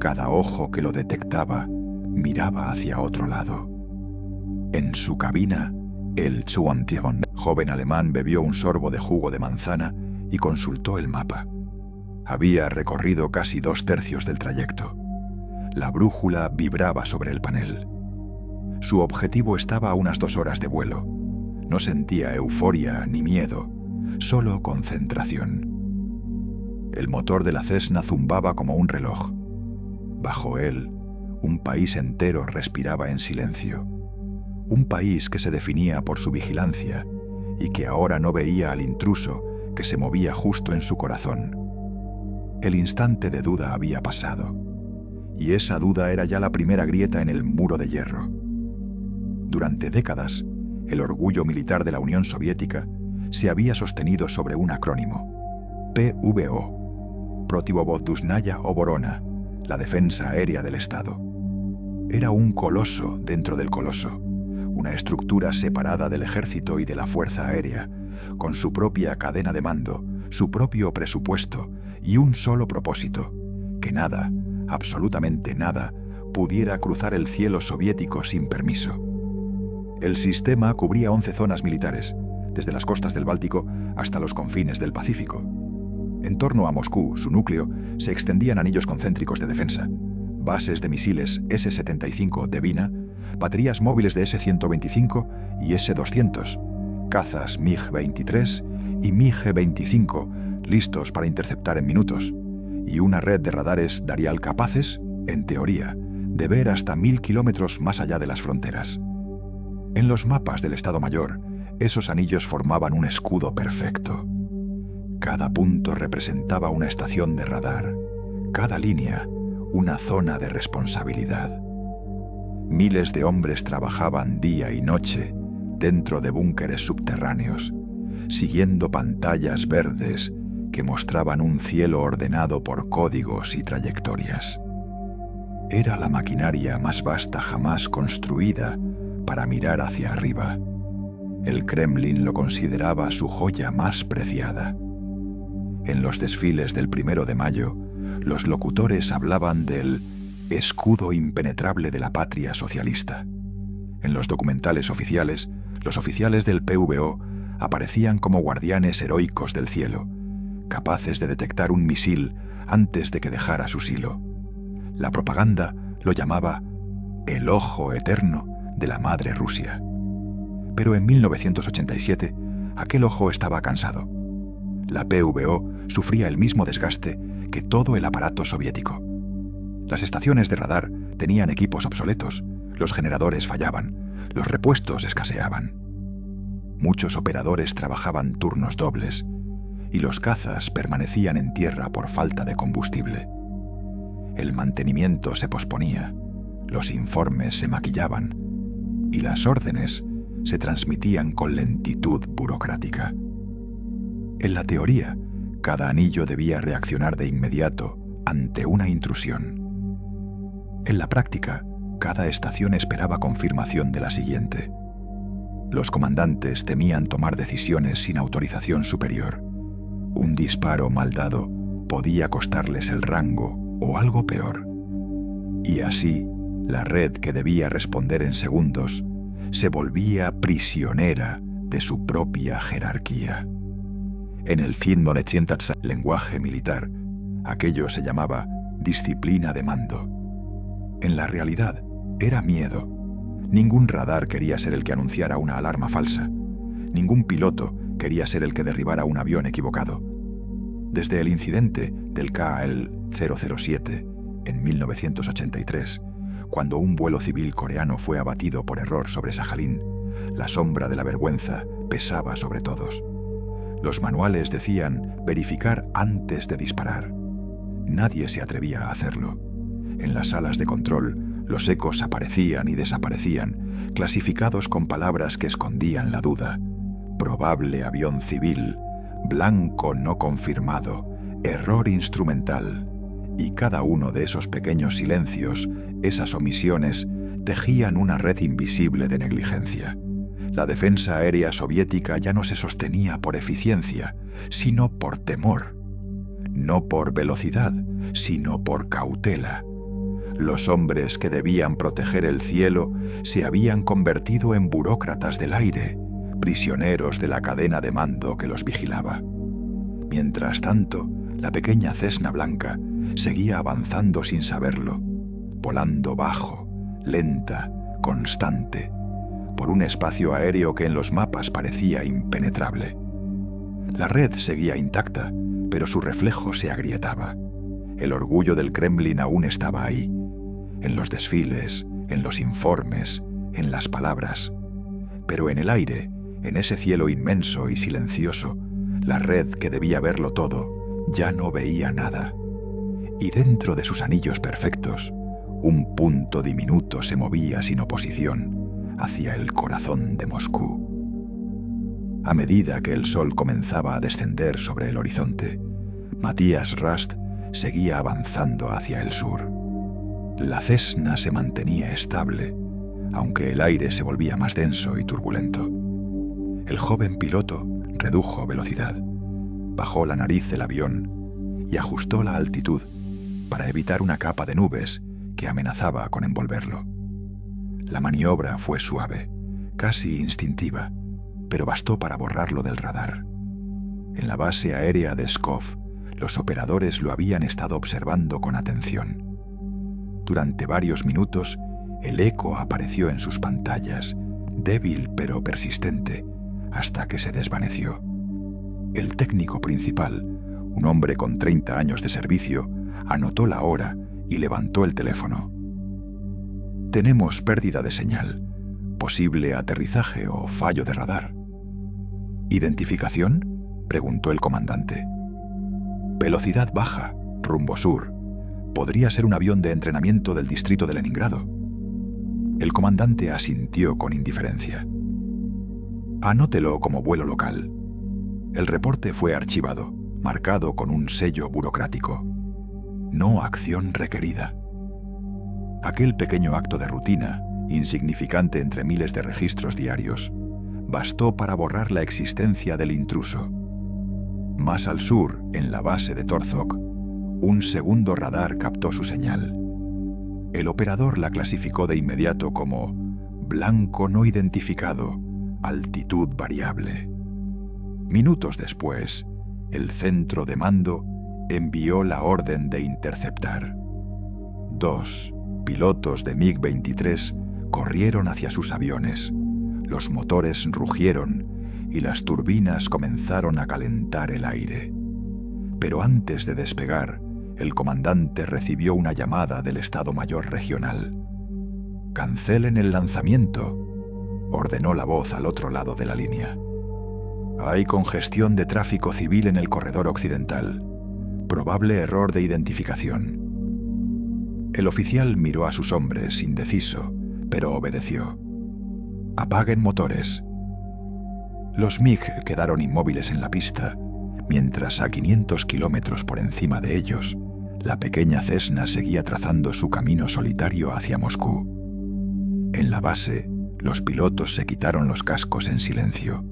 Cada ojo que lo detectaba miraba hacia otro lado. En su cabina, el Chuantian, joven alemán, bebió un sorbo de jugo de manzana y consultó el mapa. Había recorrido casi 2/3 del trayecto. La brújula vibraba sobre el panel. Su objetivo estaba a unas 2 horas de vuelo. No sentía euforia ni miedo, solo concentración. El motor de la Cessna zumbaba como un reloj. Bajo él, un país entero respiraba en silencio. Un país que se definía por su vigilancia y que ahora no veía al intruso que se movía justo en su corazón. El instante de duda había pasado, y esa duda era ya la primera grieta en el muro de hierro. Durante décadas, el orgullo militar de la Unión Soviética se había sostenido sobre un acrónimo: PVO, Protivovodnaya Oborona, la defensa aérea del Estado. Era un coloso dentro del coloso, una estructura separada del ejército y de la fuerza aérea, con su propia cadena de mando, su propio presupuesto y un solo propósito: que nada, absolutamente nada, pudiera cruzar el cielo soviético sin permiso. El sistema cubría 11 zonas militares, desde las costas del Báltico hasta los confines del Pacífico. En torno a Moscú, su núcleo, se extendían anillos concéntricos de defensa, bases de misiles S-75 Devina, baterías móviles de S-125 y S-200, cazas MiG-23 y MiG-25 listos para interceptar en minutos, y una red de radares Darial capaces, en teoría, de ver hasta 1000 kilómetros más allá de las fronteras. En los mapas del Estado Mayor, esos anillos formaban un escudo perfecto. Cada punto representaba una estación de radar, cada línea una zona de responsabilidad. Miles de hombres trabajaban día y noche dentro de búnkeres subterráneos, siguiendo pantallas verdes que mostraban un cielo ordenado por códigos y trayectorias. Era la maquinaria más vasta jamás construida para mirar hacia arriba. El Kremlin lo consideraba su joya más preciada. En los desfiles del 1 de mayo, los locutores hablaban del escudo impenetrable de la patria socialista. En los documentales oficiales, los oficiales del PVO aparecían como guardianes heroicos del cielo, capaces de detectar un misil antes de que dejara su silo. La propaganda lo llamaba el ojo eterno de la madre Rusia. Pero en 1987, aquel ojo estaba cansado. La PVO sufría el mismo desgaste que todo el aparato soviético. Las estaciones de radar tenían equipos obsoletos, los generadores fallaban, los repuestos escaseaban. Muchos operadores trabajaban turnos dobles y los cazas permanecían en tierra por falta de combustible. El mantenimiento se posponía, los informes se maquillaban y las órdenes se transmitían con lentitud burocrática. En la teoría, cada anillo debía reaccionar de inmediato ante una intrusión. En la práctica, cada estación esperaba confirmación de la siguiente. Los comandantes temían tomar decisiones sin autorización superior. Un disparo mal dado podía costarles el rango o algo peor. Y así, la red que debía responder en segundos se volvía prisionera de su propia jerarquía. En el Finmonetzientatsa, lenguaje militar, aquello se llamaba disciplina de mando. En la realidad, era miedo. Ningún radar quería ser el que anunciara una alarma falsa. Ningún piloto quería ser el que derribara un avión equivocado. Desde el incidente del KL-007 en 1983, cuando un vuelo civil coreano fue abatido por error sobre Sajalín, la sombra de la vergüenza pesaba sobre todos. Los manuales decían verificar antes de disparar. Nadie se atrevía a hacerlo. En las salas de control, los ecos aparecían y desaparecían, clasificados con palabras que escondían la duda. Probable avión civil, blanco no confirmado, error instrumental. Y cada uno de esos pequeños silencios, esas omisiones, tejían una red invisible de negligencia. La defensa aérea soviética ya no se sostenía por eficiencia, sino por temor. No por velocidad, sino por cautela. Los hombres que debían proteger el cielo se habían convertido en burócratas del aire, prisioneros de la cadena de mando que los vigilaba. Mientras tanto, La pequeña Cessna blanca seguía avanzando sin saberlo, volando bajo, lenta, constante, por un espacio aéreo que en los mapas parecía impenetrable. La red seguía intacta, pero su reflejo se agrietaba. El orgullo del Kremlin aún estaba ahí, en los desfiles, en los informes, en las palabras. Pero en el aire, en ese cielo inmenso y silencioso, la red que debía verlo todo ya no veía nada. Y dentro de sus anillos perfectos, un punto diminuto se movía sin oposición hacia el corazón de Moscú. A medida que el sol comenzaba a descender sobre el horizonte, Matías Rust seguía avanzando hacia el sur. La Cessna se mantenía estable, aunque el aire se volvía más denso y turbulento. El joven piloto redujo velocidad, bajó la nariz del avión y ajustó la altitud para evitar una capa de nubes que amenazaba con envolverlo. La maniobra fue suave, casi instintiva, pero bastó para borrarlo del radar. En la base aérea de Pskov, los operadores lo habían estado observando con atención. Durante varios minutos, el eco apareció en sus pantallas, débil pero persistente, hasta que se desvaneció. El técnico principal, un hombre con 30 años de servicio, anotó la hora y levantó el teléfono. «Tenemos pérdida de señal, posible aterrizaje o fallo de radar». «¿Identificación?», preguntó el comandante. «Velocidad baja, rumbo sur. Podría ser un avión de entrenamiento del distrito de Leningrado». El comandante asintió con indiferencia. «Anótelo como vuelo local». El reporte fue archivado, marcado con un sello burocrático. No acción requerida. Aquel pequeño acto de rutina, insignificante entre miles de registros diarios, bastó para borrar la existencia del intruso. Más al sur, en la base de Torzhok, un segundo radar captó su señal. El operador la clasificó de inmediato como blanco no identificado, altitud variable. Minutos después, el centro de mando envió la orden de interceptar. 2 pilotos de MiG-23 corrieron hacia sus aviones. Los motores rugieron y las turbinas comenzaron a calentar el aire. Pero antes de despegar, el comandante recibió una llamada del Estado Mayor Regional. «Cancelen el lanzamiento», ordenó la voz al otro lado de la línea. «Hay congestión de tráfico civil en el corredor occidental. Probable error de identificación». El oficial miró a sus hombres, indeciso, pero obedeció. «Apaguen motores». Los MiG quedaron inmóviles en la pista, mientras a 500 kilómetros por encima de ellos, la pequeña Cessna seguía trazando su camino solitario hacia Moscú. En la base, los pilotos se quitaron los cascos en silencio.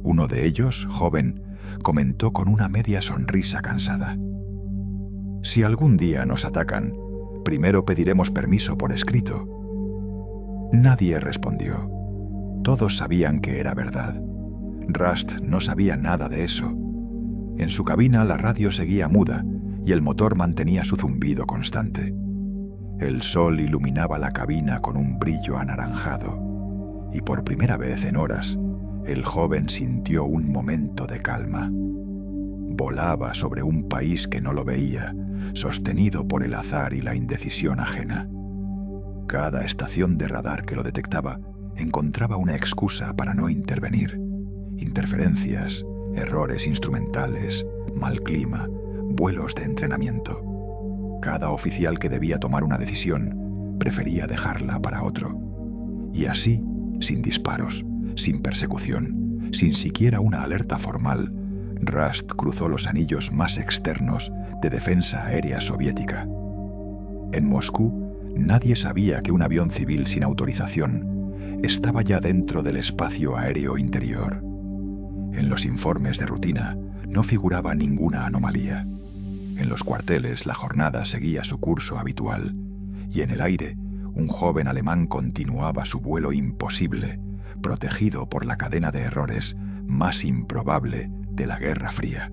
Uno de ellos, joven, comentó con una media sonrisa cansada: «Si algún día nos atacan, primero pediremos permiso por escrito». Nadie respondió. Todos sabían que era verdad. Rust no sabía nada de eso. En su cabina la radio seguía muda y el motor mantenía su zumbido constante. El sol iluminaba la cabina con un brillo anaranjado y por primera vez en horas, el joven sintió un momento de calma. Volaba sobre un país que no lo veía, sostenido por el azar y la indecisión ajena. Cada estación de radar que lo detectaba encontraba una excusa para no intervenir. Interferencias, errores instrumentales, mal clima, vuelos de entrenamiento. Cada oficial que debía tomar una decisión prefería dejarla para otro. Y así, sin disparos, sin persecución, sin siquiera una alerta formal, Rust cruzó los anillos más externos de defensa aérea soviética. En Moscú, nadie sabía que un avión civil sin autorización estaba ya dentro del espacio aéreo interior. En los informes de rutina no figuraba ninguna anomalía. En los cuarteles la jornada seguía su curso habitual y en el aire un joven alemán continuaba su vuelo imposible, protegido por la cadena de errores más improbable de la Guerra Fría.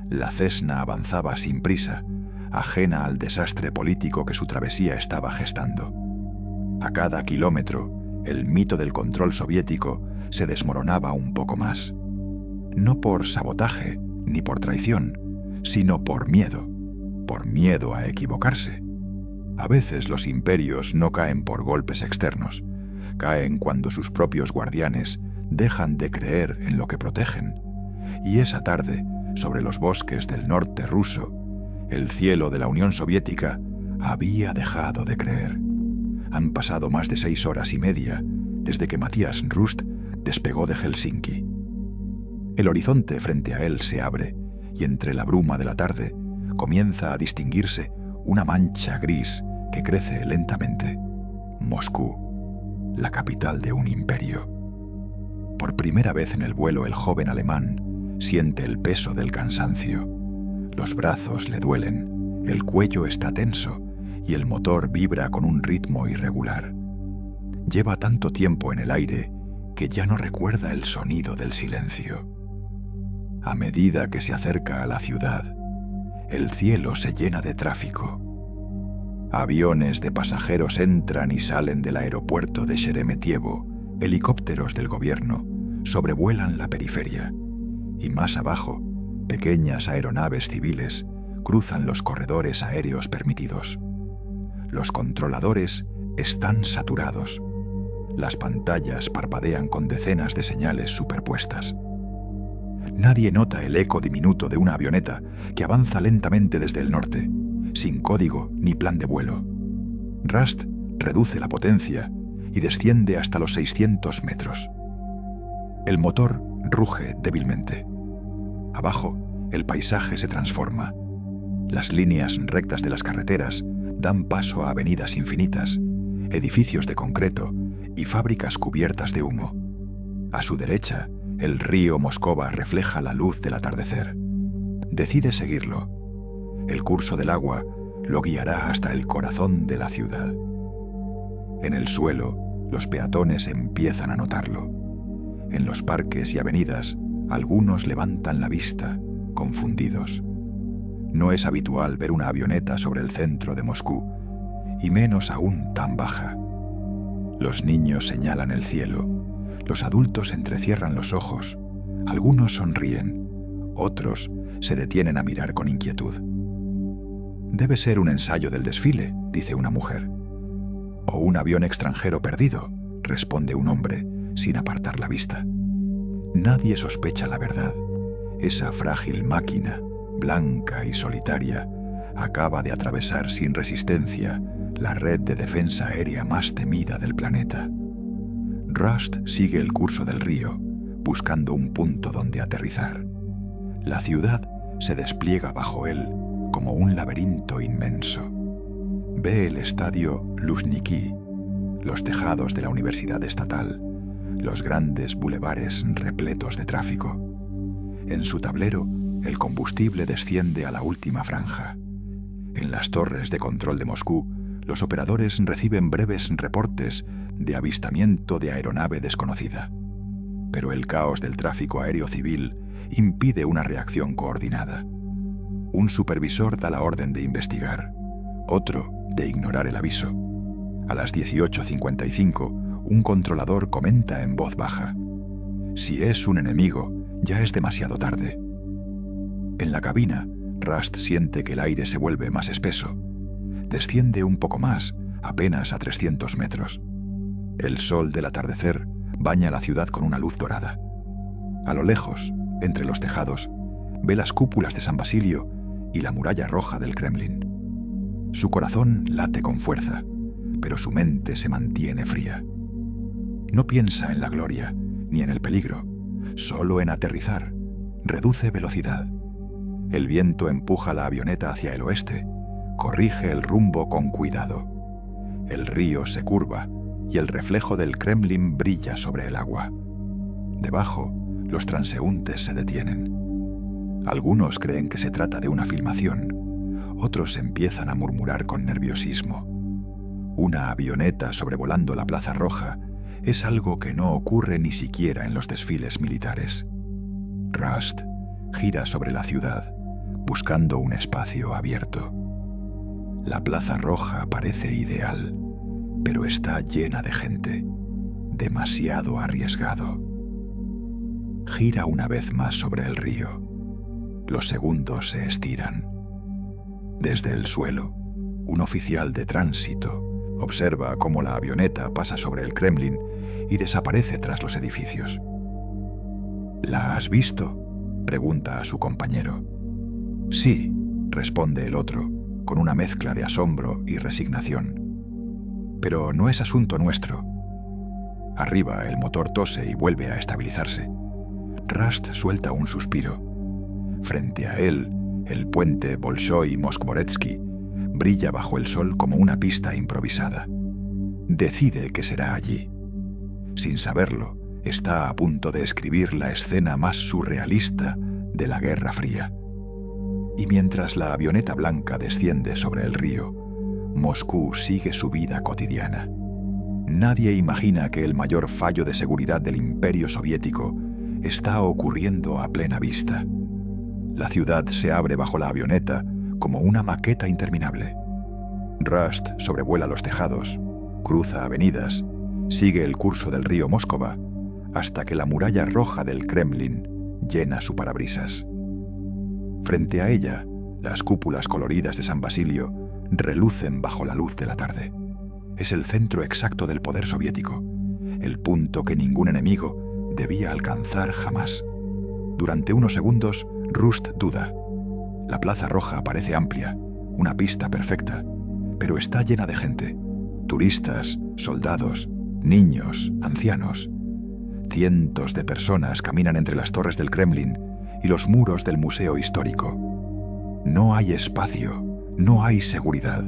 La Cessna avanzaba sin prisa, ajena al desastre político que su travesía estaba gestando. A cada kilómetro, el mito del control soviético se desmoronaba un poco más. No por sabotaje ni por traición, sino por miedo a equivocarse. A veces los imperios no caen por golpes externos, caen cuando sus propios guardianes dejan de creer en lo que protegen. Y esa tarde, sobre los bosques del norte ruso, el cielo de la Unión Soviética había dejado de creer. Han pasado más de 6 horas y media desde que Matías Rust despegó de Helsinki. El horizonte frente a él se abre y entre la bruma de la tarde comienza a distinguirse una mancha gris que crece lentamente. Moscú, la capital de un imperio. Por primera vez en el vuelo, el joven alemán siente el peso del cansancio. Los brazos le duelen, el cuello está tenso y el motor vibra con un ritmo irregular. Lleva tanto tiempo en el aire que ya no recuerda el sonido del silencio. A medida que se acerca a la ciudad, el cielo se llena de tráfico. Aviones de pasajeros entran y salen del aeropuerto de Sheremetyevo, helicópteros del gobierno sobrevuelan la periferia, y más abajo, pequeñas aeronaves civiles cruzan los corredores aéreos permitidos. Los controladores están saturados. Las pantallas parpadean con decenas de señales superpuestas. Nadie nota el eco diminuto de una avioneta que avanza lentamente desde el norte, sin código ni plan de vuelo. Rust reduce la potencia y desciende hasta los 600 metros. El motor ruge débilmente. Abajo, el paisaje se transforma. Las líneas rectas de las carreteras dan paso a avenidas infinitas, edificios de concreto y fábricas cubiertas de humo. A su derecha, el río Moscova refleja la luz del atardecer. Decide seguirlo. El curso del agua lo guiará hasta el corazón de la ciudad. En el suelo, los peatones empiezan a notarlo. En los parques y avenidas, algunos levantan la vista, confundidos. No es habitual ver una avioneta sobre el centro de Moscú, y menos aún tan baja. Los niños señalan el cielo, los adultos entrecierran los ojos, algunos sonríen, otros se detienen a mirar con inquietud. «Debe ser un ensayo del desfile», dice una mujer. «O un avión extranjero perdido», responde un hombre, sin apartar la vista. Nadie sospecha la verdad. Esa frágil máquina, blanca y solitaria, acaba de atravesar sin resistencia la red de defensa aérea más temida del planeta. Rust sigue el curso del río, buscando un punto donde aterrizar. La ciudad se despliega bajo él como un laberinto inmenso. Ve el estadio Luzhniki, los tejados de la Universidad Estatal, los grandes bulevares repletos de tráfico. En su tablero, el combustible desciende a la última franja. En las torres de control de Moscú, los operadores reciben breves reportes de avistamiento de aeronave desconocida. Pero el caos del tráfico aéreo civil impide una reacción coordinada. Un supervisor da la orden de investigar, otro de ignorar el aviso. A las 18:55, un controlador comenta en voz baja: «Si es un enemigo, ya es demasiado tarde». En la cabina, Rust siente que el aire se vuelve más espeso. Desciende un poco más, apenas a 300 metros. El sol del atardecer baña la ciudad con una luz dorada. A lo lejos, entre los tejados, ve las cúpulas de San Basilio y la muralla roja del Kremlin. Su corazón late con fuerza, pero su mente se mantiene fría. No piensa en la gloria ni en el peligro, solo en aterrizar. Reduce velocidad. El viento empuja la avioneta hacia el oeste. Corrige el rumbo con cuidado. El río se curva y el reflejo del Kremlin brilla sobre el agua. Debajo, los transeúntes se detienen. Algunos creen que se trata de una filmación. Otros empiezan a murmurar con nerviosismo. Una avioneta sobrevolando la Plaza Roja es algo que no ocurre ni siquiera en los desfiles militares. Rust gira sobre la ciudad, buscando un espacio abierto. La Plaza Roja parece ideal, pero está llena de gente, demasiado arriesgado. Gira una vez más sobre el río. Los segundos se estiran. Desde el suelo, un oficial de tránsito observa cómo la avioneta pasa sobre el Kremlin y desaparece tras los edificios. ¿La has visto?, pregunta a su compañero. Sí, responde el otro, con una mezcla de asombro y resignación. Pero no es asunto nuestro. Arriba el motor tose y vuelve a estabilizarse. Rust suelta un suspiro. Frente a él, el puente Bolshoi-Moskvoretsky brilla bajo el sol como una pista improvisada. Decide que será allí. Sin saberlo, está a punto de escribir la escena más surrealista de la Guerra Fría. Y mientras la avioneta blanca desciende sobre el río, Moscú sigue su vida cotidiana. Nadie imagina que el mayor fallo de seguridad del Imperio Soviético está ocurriendo a plena vista. La ciudad se abre bajo la avioneta como una maqueta interminable. Rust sobrevuela los tejados, cruza avenidas, sigue el curso del río Móskova, hasta que la muralla roja del Kremlin llena su parabrisas. Frente a ella, las cúpulas coloridas de San Basilio relucen bajo la luz de la tarde. Es el centro exacto del poder soviético, el punto que ningún enemigo debía alcanzar jamás. Durante unos segundos, Rust duda. La Plaza Roja parece amplia, una pista perfecta, pero está llena de gente. Turistas, soldados, niños, ancianos. Cientos de personas caminan entre las torres del Kremlin y los muros del Museo Histórico. No hay espacio, no hay seguridad.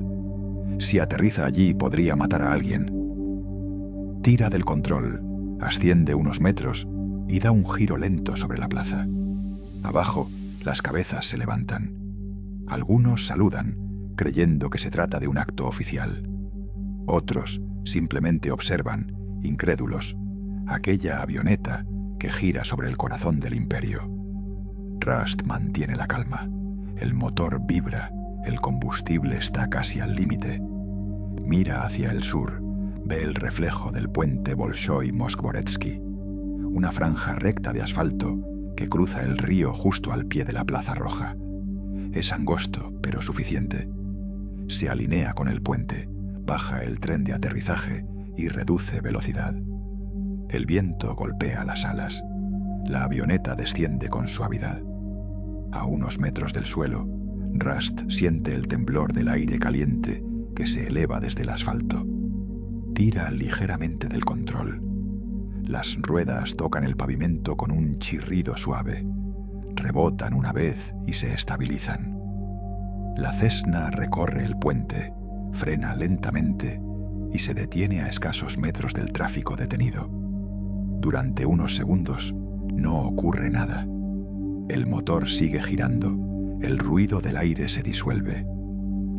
Si aterriza allí podría matar a alguien. Tira del control, asciende unos metros y da un giro lento sobre la plaza. Abajo, las cabezas se levantan. Algunos saludan, creyendo que se trata de un acto oficial. Otros simplemente observan, incrédulos, aquella avioneta que gira sobre el corazón del imperio. Rust mantiene la calma. El motor vibra, el combustible está casi al límite. Mira hacia el sur, ve el reflejo del puente Bolshoi-Moskvoretsky, una franja recta de asfalto que cruza el río justo al pie de la Plaza Roja. Es angosto, pero suficiente. Se alinea con el puente, baja el tren de aterrizaje y reduce velocidad. El viento golpea las alas. La avioneta desciende con suavidad. A unos metros del suelo, Rust siente el temblor del aire caliente que se eleva desde el asfalto. Tira ligeramente del control. Las ruedas tocan el pavimento con un chirrido suave. Rebotan una vez y se estabilizan. La Cessna recorre el puente, frena lentamente y se detiene a escasos metros del tráfico detenido. Durante unos segundos no ocurre nada. El motor sigue girando, el ruido del aire se disuelve.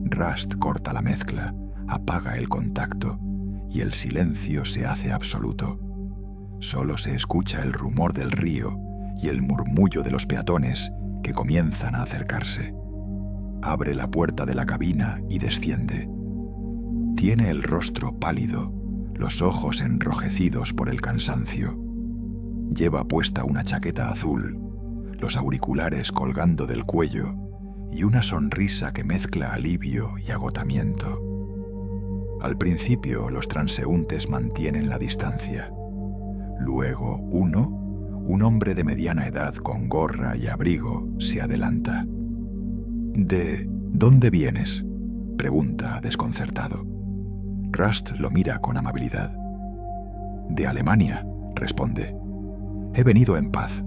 Rust corta la mezcla, apaga el contacto y el silencio se hace absoluto. Solo se escucha el rumor del río y el murmullo de los peatones que comienzan a acercarse. Abre la puerta de la cabina y desciende. Tiene el rostro pálido, los ojos enrojecidos por el cansancio. Lleva puesta una chaqueta azul, los auriculares colgando del cuello y una sonrisa que mezcla alivio y agotamiento. Al principio los transeúntes mantienen la distancia. Luego un hombre de mediana edad con gorra y abrigo, se adelanta. ¿De dónde vienes?, pregunta desconcertado. Rust lo mira con amabilidad. De Alemania, responde. He venido en paz.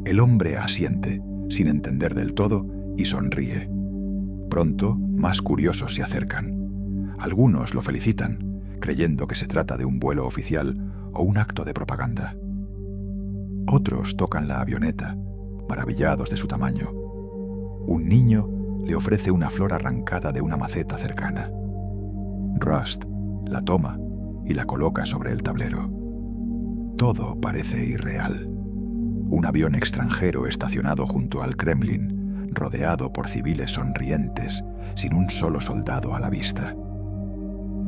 El hombre asiente, sin entender del todo, y sonríe. Pronto, más curiosos se acercan. Algunos lo felicitan, creyendo que se trata de un vuelo oficial o un acto de propaganda. Otros tocan la avioneta, maravillados de su tamaño. Un niño le ofrece una flor arrancada de una maceta cercana. Rust la toma y la coloca sobre el tablero. Todo parece irreal. Un avión extranjero estacionado junto al Kremlin rodeado por civiles sonrientes, sin un solo soldado a la vista.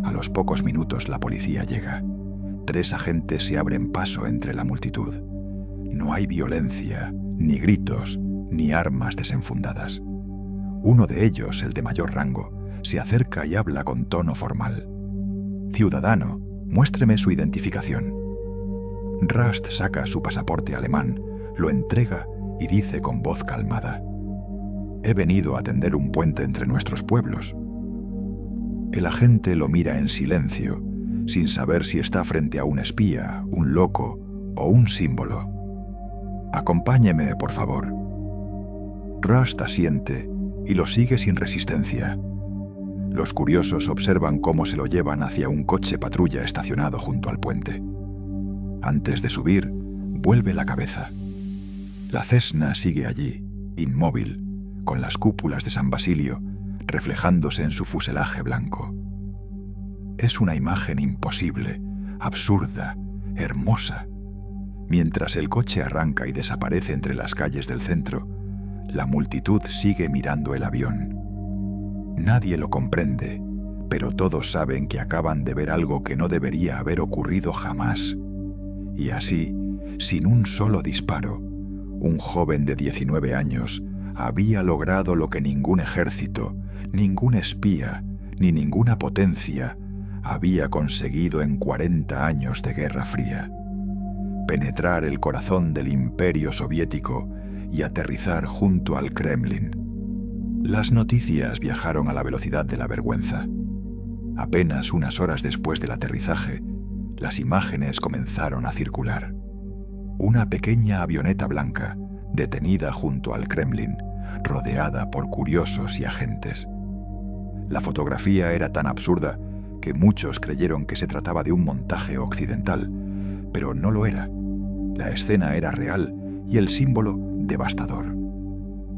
A los pocos minutos la policía llega. 3 agentes se abren paso entre la multitud. No hay violencia, ni gritos, ni armas desenfundadas. Uno de ellos, el de mayor rango, se acerca y habla con tono formal. «Ciudadano, muéstreme su identificación». Rust saca su pasaporte alemán, lo entrega y dice con voz calmada: «He venido a tender un puente entre nuestros pueblos». El agente lo mira en silencio, sin saber si está frente a un espía, un loco o un símbolo. «Acompáñeme, por favor». Rust asiente y lo sigue sin resistencia. Los curiosos observan cómo se lo llevan hacia un coche patrulla estacionado junto al puente. Antes de subir, vuelve la cabeza. La Cessna sigue allí, inmóvil, con las cúpulas de San Basilio reflejándose en su fuselaje blanco. Es una imagen imposible, absurda, hermosa. Mientras el coche arranca y desaparece entre las calles del centro, la multitud sigue mirando el avión. Nadie lo comprende, pero todos saben que acaban de ver algo que no debería haber ocurrido jamás. Y así, sin un solo disparo, un joven de 19 años había logrado lo que ningún ejército, ningún espía, ni ninguna potencia había conseguido en 40 años de Guerra Fría: penetrar el corazón del Imperio Soviético y aterrizar junto al Kremlin. Las noticias viajaron a la velocidad de la vergüenza. Apenas unas horas después del aterrizaje, las imágenes comenzaron a circular. Una pequeña avioneta blanca, detenida junto al Kremlin, rodeada por curiosos y agentes. La fotografía era tan absurda que muchos creyeron que se trataba de un montaje occidental, pero no lo era. La escena era real y el símbolo devastador.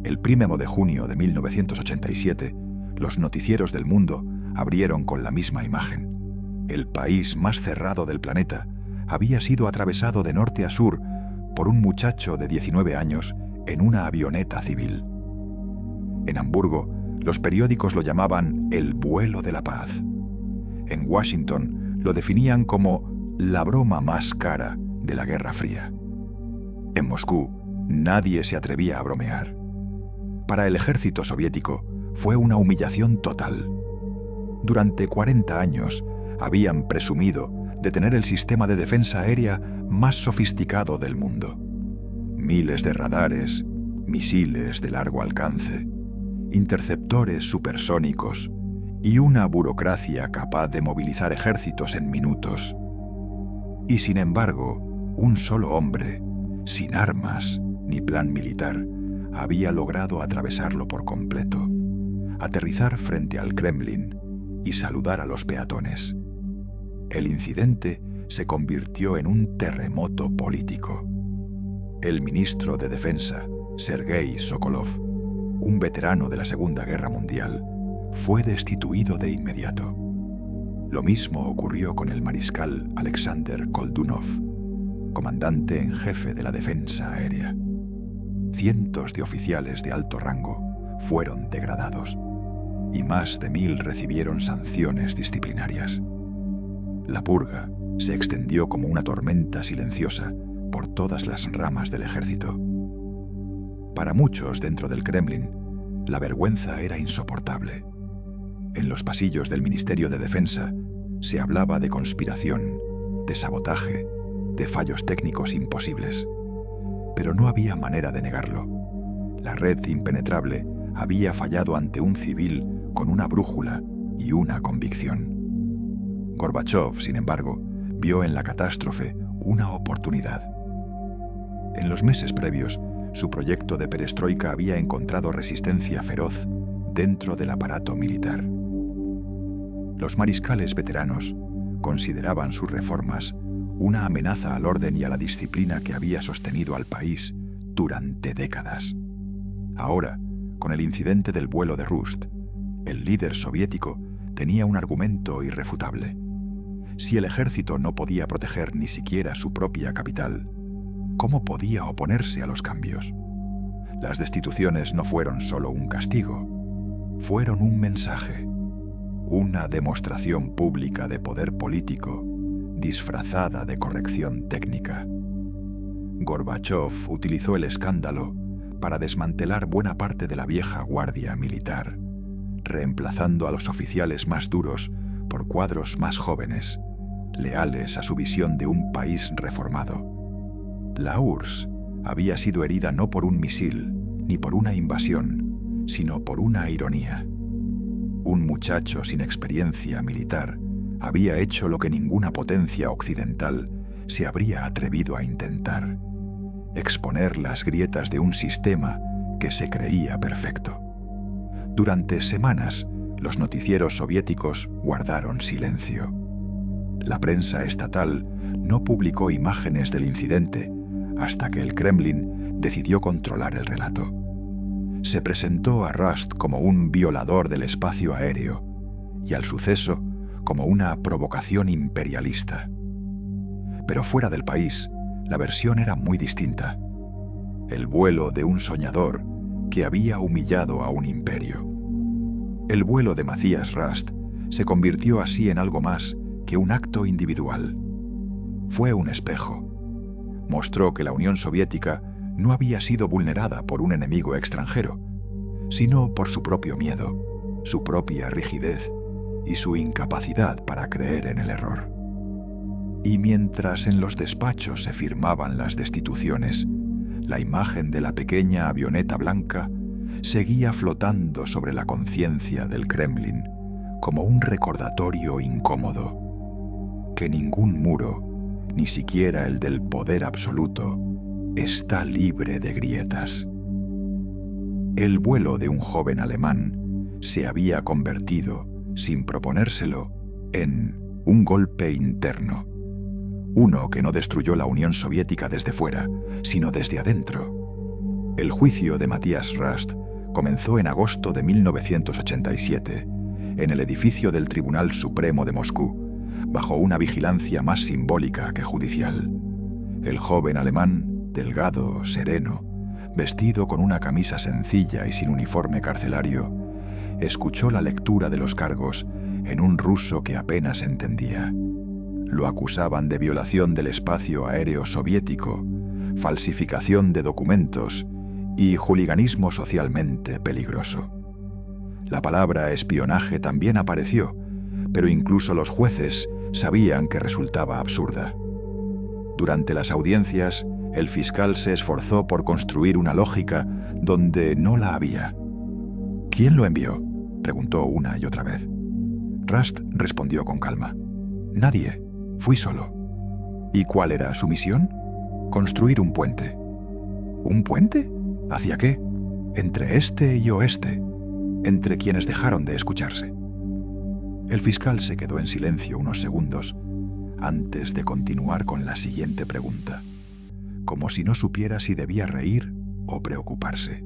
El 1 de junio de 1987, los noticieros del mundo abrieron con la misma imagen. El país más cerrado del planeta había sido atravesado de norte a sur por un muchacho de 19 años en una avioneta civil. En Hamburgo, los periódicos lo llamaban el vuelo de la paz. En Washington lo definían como la broma más cara de la Guerra Fría. En Moscú, nadie se atrevía a bromear. Para el ejército soviético fue una humillación total. Durante 40 años habían presumido de tener el sistema de defensa aérea más sofisticado del mundo. Miles de radares, misiles de largo alcance, interceptores supersónicos y una burocracia capaz de movilizar ejércitos en minutos. Y sin embargo, un solo hombre, sin armas ni plan militar, había logrado atravesarlo por completo, aterrizar frente al Kremlin y saludar a los peatones. El incidente se convirtió en un terremoto político. El ministro de Defensa, Sergei Sokolov, un veterano de la Segunda Guerra Mundial, fue destituido de inmediato. Lo mismo ocurrió con el mariscal Alexander Koldunov, comandante en jefe de la defensa aérea. Cientos de oficiales de alto rango fueron degradados y más de 1000 recibieron sanciones disciplinarias. La purga se extendió como una tormenta silenciosa por todas las ramas del ejército. Para muchos dentro del Kremlin, la vergüenza era insoportable. En los pasillos del Ministerio de Defensa se hablaba de conspiración, de sabotaje, de fallos técnicos imposibles. Pero no había manera de negarlo. La red impenetrable había fallado ante un civil con una brújula y una convicción. Gorbachov, sin embargo, vio en la catástrofe una oportunidad. En los meses previos, su proyecto de perestroika había encontrado resistencia feroz dentro del aparato militar. Los mariscales veteranos consideraban sus reformas una amenaza al orden y a la disciplina que había sostenido al país durante décadas. Ahora, con el incidente del vuelo de Rust, el líder soviético tenía un argumento irrefutable. Si el ejército no podía proteger ni siquiera su propia capital, ¿cómo podía oponerse a los cambios? Las destituciones no fueron solo un castigo, fueron un mensaje, una demostración pública de poder político disfrazada de corrección técnica. Gorbachov utilizó el escándalo para desmantelar buena parte de la vieja guardia militar, reemplazando a los oficiales más duros por cuadros más jóvenes, leales a su visión de un país reformado. La URSS había sido herida no por un misil ni por una invasión, sino por una ironía. Un muchacho sin experiencia militar había hecho lo que ninguna potencia occidental se habría atrevido a intentar: exponer las grietas de un sistema que se creía perfecto. Durante semanas, los noticieros soviéticos guardaron silencio. La prensa estatal no publicó imágenes del incidente hasta que el Kremlin decidió controlar el relato. Se presentó a Rust como un violador del espacio aéreo y al suceso como una provocación imperialista. Pero fuera del país, la versión era muy distinta. El vuelo de un soñador que había humillado a un imperio. El vuelo de Matthias Rust se convirtió así en algo más que un acto individual. Fue un espejo. Mostró que la Unión Soviética no había sido vulnerada por un enemigo extranjero, sino por su propio miedo, su propia rigidez y su incapacidad para creer en el error. Y mientras en los despachos se firmaban las destituciones, la imagen de la pequeña avioneta blanca seguía flotando sobre la conciencia del Kremlin como un recordatorio incómodo: que ningún muro, ni siquiera el del poder absoluto, está libre de grietas. El vuelo de un joven alemán se había convertido, sin proponérselo, en un golpe interno. Uno que no destruyó la Unión Soviética desde fuera, sino desde adentro. El juicio de Matthias Rust comenzó en agosto de 1987, en el edificio del Tribunal Supremo de Moscú, bajo una vigilancia más simbólica que judicial. El joven alemán, delgado, sereno, vestido con una camisa sencilla y sin uniforme carcelario, escuchó la lectura de los cargos en un ruso que apenas entendía. Lo acusaban de violación del espacio aéreo soviético, falsificación de documentos y hooliganismo socialmente peligroso. La palabra espionaje también apareció, pero incluso los jueces sabían que resultaba absurda. Durante las audiencias, el fiscal se esforzó por construir una lógica donde no la había. ¿Quién lo envió?, preguntó una y otra vez. Rust respondió con calma: nadie, fui solo. ¿Y cuál era su misión? Construir un puente. ¿Un puente? ¿Hacia qué? Entre este y oeste, entre quienes dejaron de escucharse. El fiscal se quedó en silencio unos segundos antes de continuar con la siguiente pregunta, como si no supiera si debía reír o preocuparse.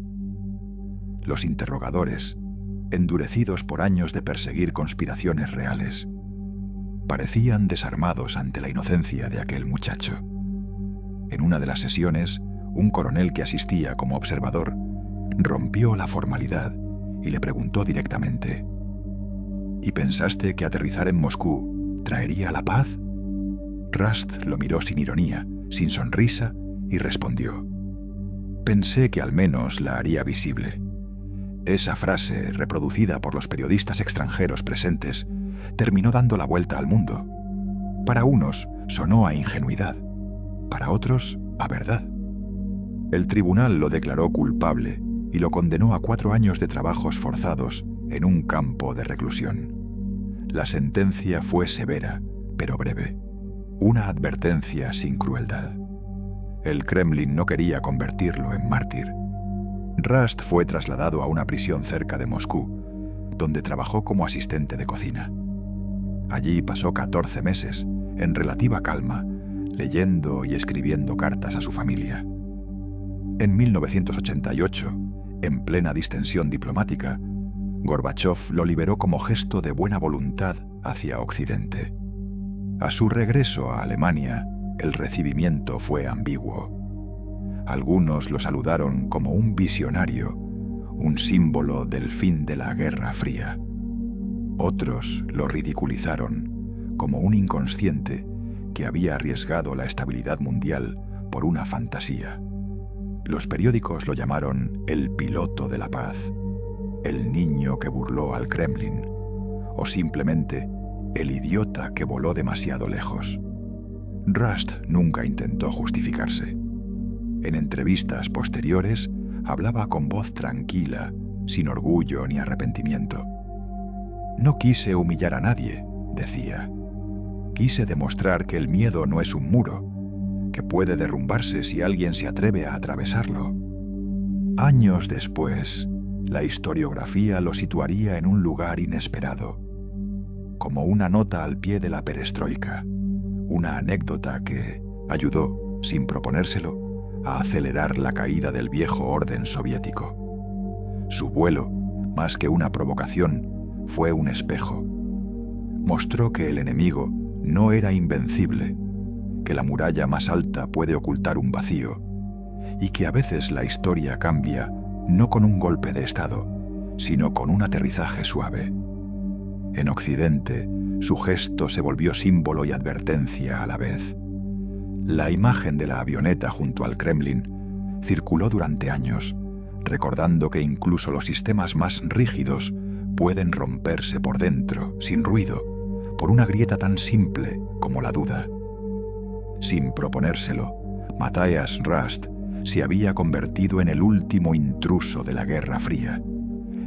Los interrogadores, endurecidos por años de perseguir conspiraciones reales, parecían desarmados ante la inocencia de aquel muchacho. En una de las sesiones, un coronel que asistía como observador rompió la formalidad y le preguntó directamente: ¿y pensaste que aterrizar en Moscú traería la paz? Rust lo miró sin ironía, sin sonrisa, y respondió: pensé que al menos la haría visible. Esa frase, reproducida por los periodistas extranjeros presentes, terminó dando la vuelta al mundo. Para unos sonó a ingenuidad, para otros a verdad. El tribunal lo declaró culpable y lo condenó a 4 años de trabajos forzados en un campo de reclusión. La sentencia fue severa, pero breve. Una advertencia sin crueldad. El Kremlin no quería convertirlo en mártir. Rust fue trasladado a una prisión cerca de Moscú, donde trabajó como asistente de cocina. Allí pasó 14 meses, en relativa calma, leyendo y escribiendo cartas a su familia. En 1988, en plena distensión diplomática, Gorbachov lo liberó como gesto de buena voluntad hacia Occidente. A su regreso a Alemania, el recibimiento fue ambiguo. Algunos lo saludaron como un visionario, un símbolo del fin de la Guerra Fría. Otros lo ridiculizaron como un inconsciente que había arriesgado la estabilidad mundial por una fantasía. Los periódicos lo llamaron el piloto de la paz, el niño que burló al Kremlin, o simplemente el idiota que voló demasiado lejos. Rust nunca intentó justificarse. En entrevistas posteriores hablaba con voz tranquila, sin orgullo ni arrepentimiento. No quise humillar a nadie, decía. Quise demostrar que el miedo no es un muro, que puede derrumbarse si alguien se atreve a atravesarlo. Años después, la historiografía lo situaría en un lugar inesperado, como una nota al pie de la perestroika, una anécdota que ayudó, sin proponérselo, a acelerar la caída del viejo orden soviético. Su vuelo, más que una provocación, fue un espejo. Mostró que el enemigo no era invencible, que la muralla más alta puede ocultar un vacío, y que a veces la historia cambia no con un golpe de estado, sino con un aterrizaje suave. En Occidente, su gesto se volvió símbolo y advertencia a la vez. La imagen de la avioneta junto al Kremlin circuló durante años, recordando que incluso los sistemas más rígidos pueden romperse por dentro, sin ruido, por una grieta tan simple como la duda. Sin proponérselo, Matthias Rust se había convertido en el último intruso de la Guerra Fría,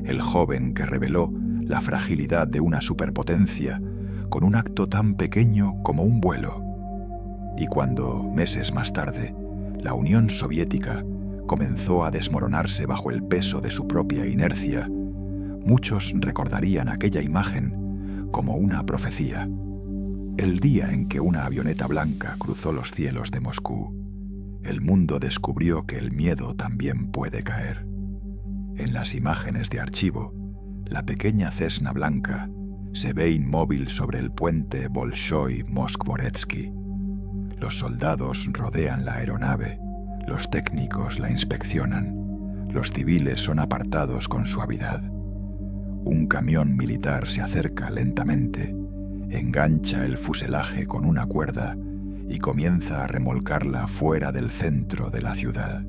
el joven que reveló la fragilidad de una superpotencia con un acto tan pequeño como un vuelo. Y cuando, meses más tarde, la Unión Soviética comenzó a desmoronarse bajo el peso de su propia inercia, muchos recordarían aquella imagen como una profecía. El día en que una avioneta blanca cruzó los cielos de Moscú, el mundo descubrió que el miedo también puede caer. En las imágenes de archivo, la pequeña Cessna blanca se ve inmóvil sobre el puente Bolshoi-Moskvoretsky. Los soldados rodean la aeronave, los técnicos la inspeccionan, los civiles son apartados con suavidad. Un camión militar se acerca lentamente, engancha el fuselaje con una cuerda y comienza a remolcarla fuera del centro de la ciudad.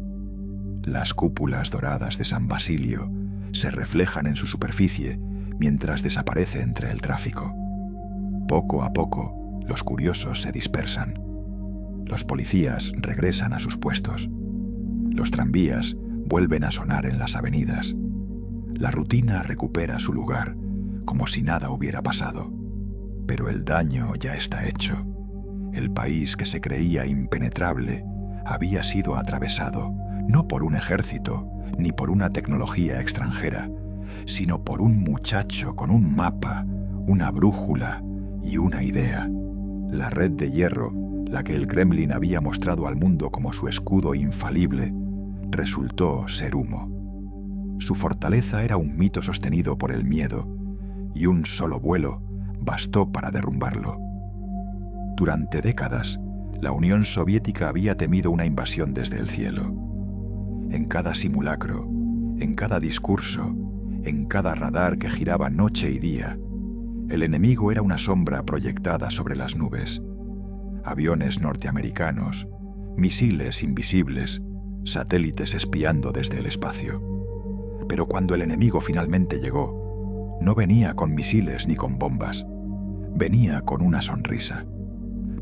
Las cúpulas doradas de San Basilio se reflejan en su superficie mientras desaparece entre el tráfico. Poco a poco, los curiosos se dispersan. Los policías regresan a sus puestos. Los tranvías vuelven a sonar en las avenidas. La rutina recupera su lugar, como si nada hubiera pasado. Pero el daño ya está hecho. El país que se creía impenetrable había sido atravesado, no por un ejército, ni por una tecnología extranjera, sino por un muchacho con un mapa, una brújula y una idea. La red de hierro, la que el Kremlin había mostrado al mundo como su escudo infalible, resultó ser humo. Su fortaleza era un mito sostenido por el miedo, y un solo vuelo bastó para derrumbarlo. Durante décadas, la Unión Soviética había temido una invasión desde el cielo. En cada simulacro, en cada discurso, en cada radar que giraba noche y día, el enemigo era una sombra proyectada sobre las nubes. Aviones norteamericanos, misiles invisibles, satélites espiando desde el espacio. Pero cuando el enemigo finalmente llegó, no venía con misiles ni con bombas, venía con una sonrisa.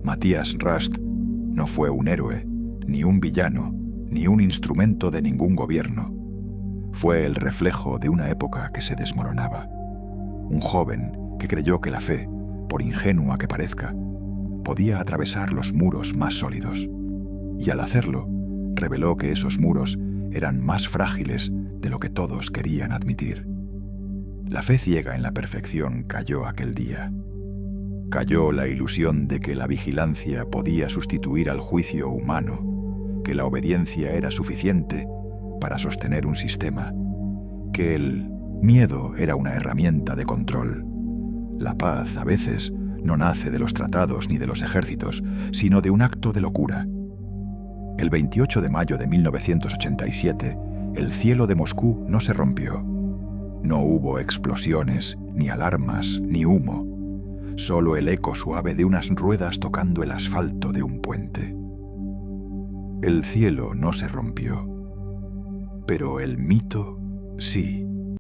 Matthias Rust no fue un héroe, ni un villano, ni un instrumento de ningún gobierno. Fue el reflejo de una época que se desmoronaba. Un joven que creyó que la fe, por ingenua que parezca, podía atravesar los muros más sólidos. Y al hacerlo, reveló que esos muros eran más frágiles de lo que todos querían admitir. La fe ciega en la perfección cayó aquel día. Cayó la ilusión de que la vigilancia podía sustituir al juicio humano, que la obediencia era suficiente para sostener un sistema, que el miedo era una herramienta de control. La paz, a veces, no nace de los tratados ni de los ejércitos, sino de un acto de locura. El 28 de mayo de 1987, el cielo de Moscú no se rompió. No hubo explosiones, ni alarmas, ni humo. Solo el eco suave de unas ruedas tocando el asfalto de un puente. El cielo no se rompió, pero el mito sí.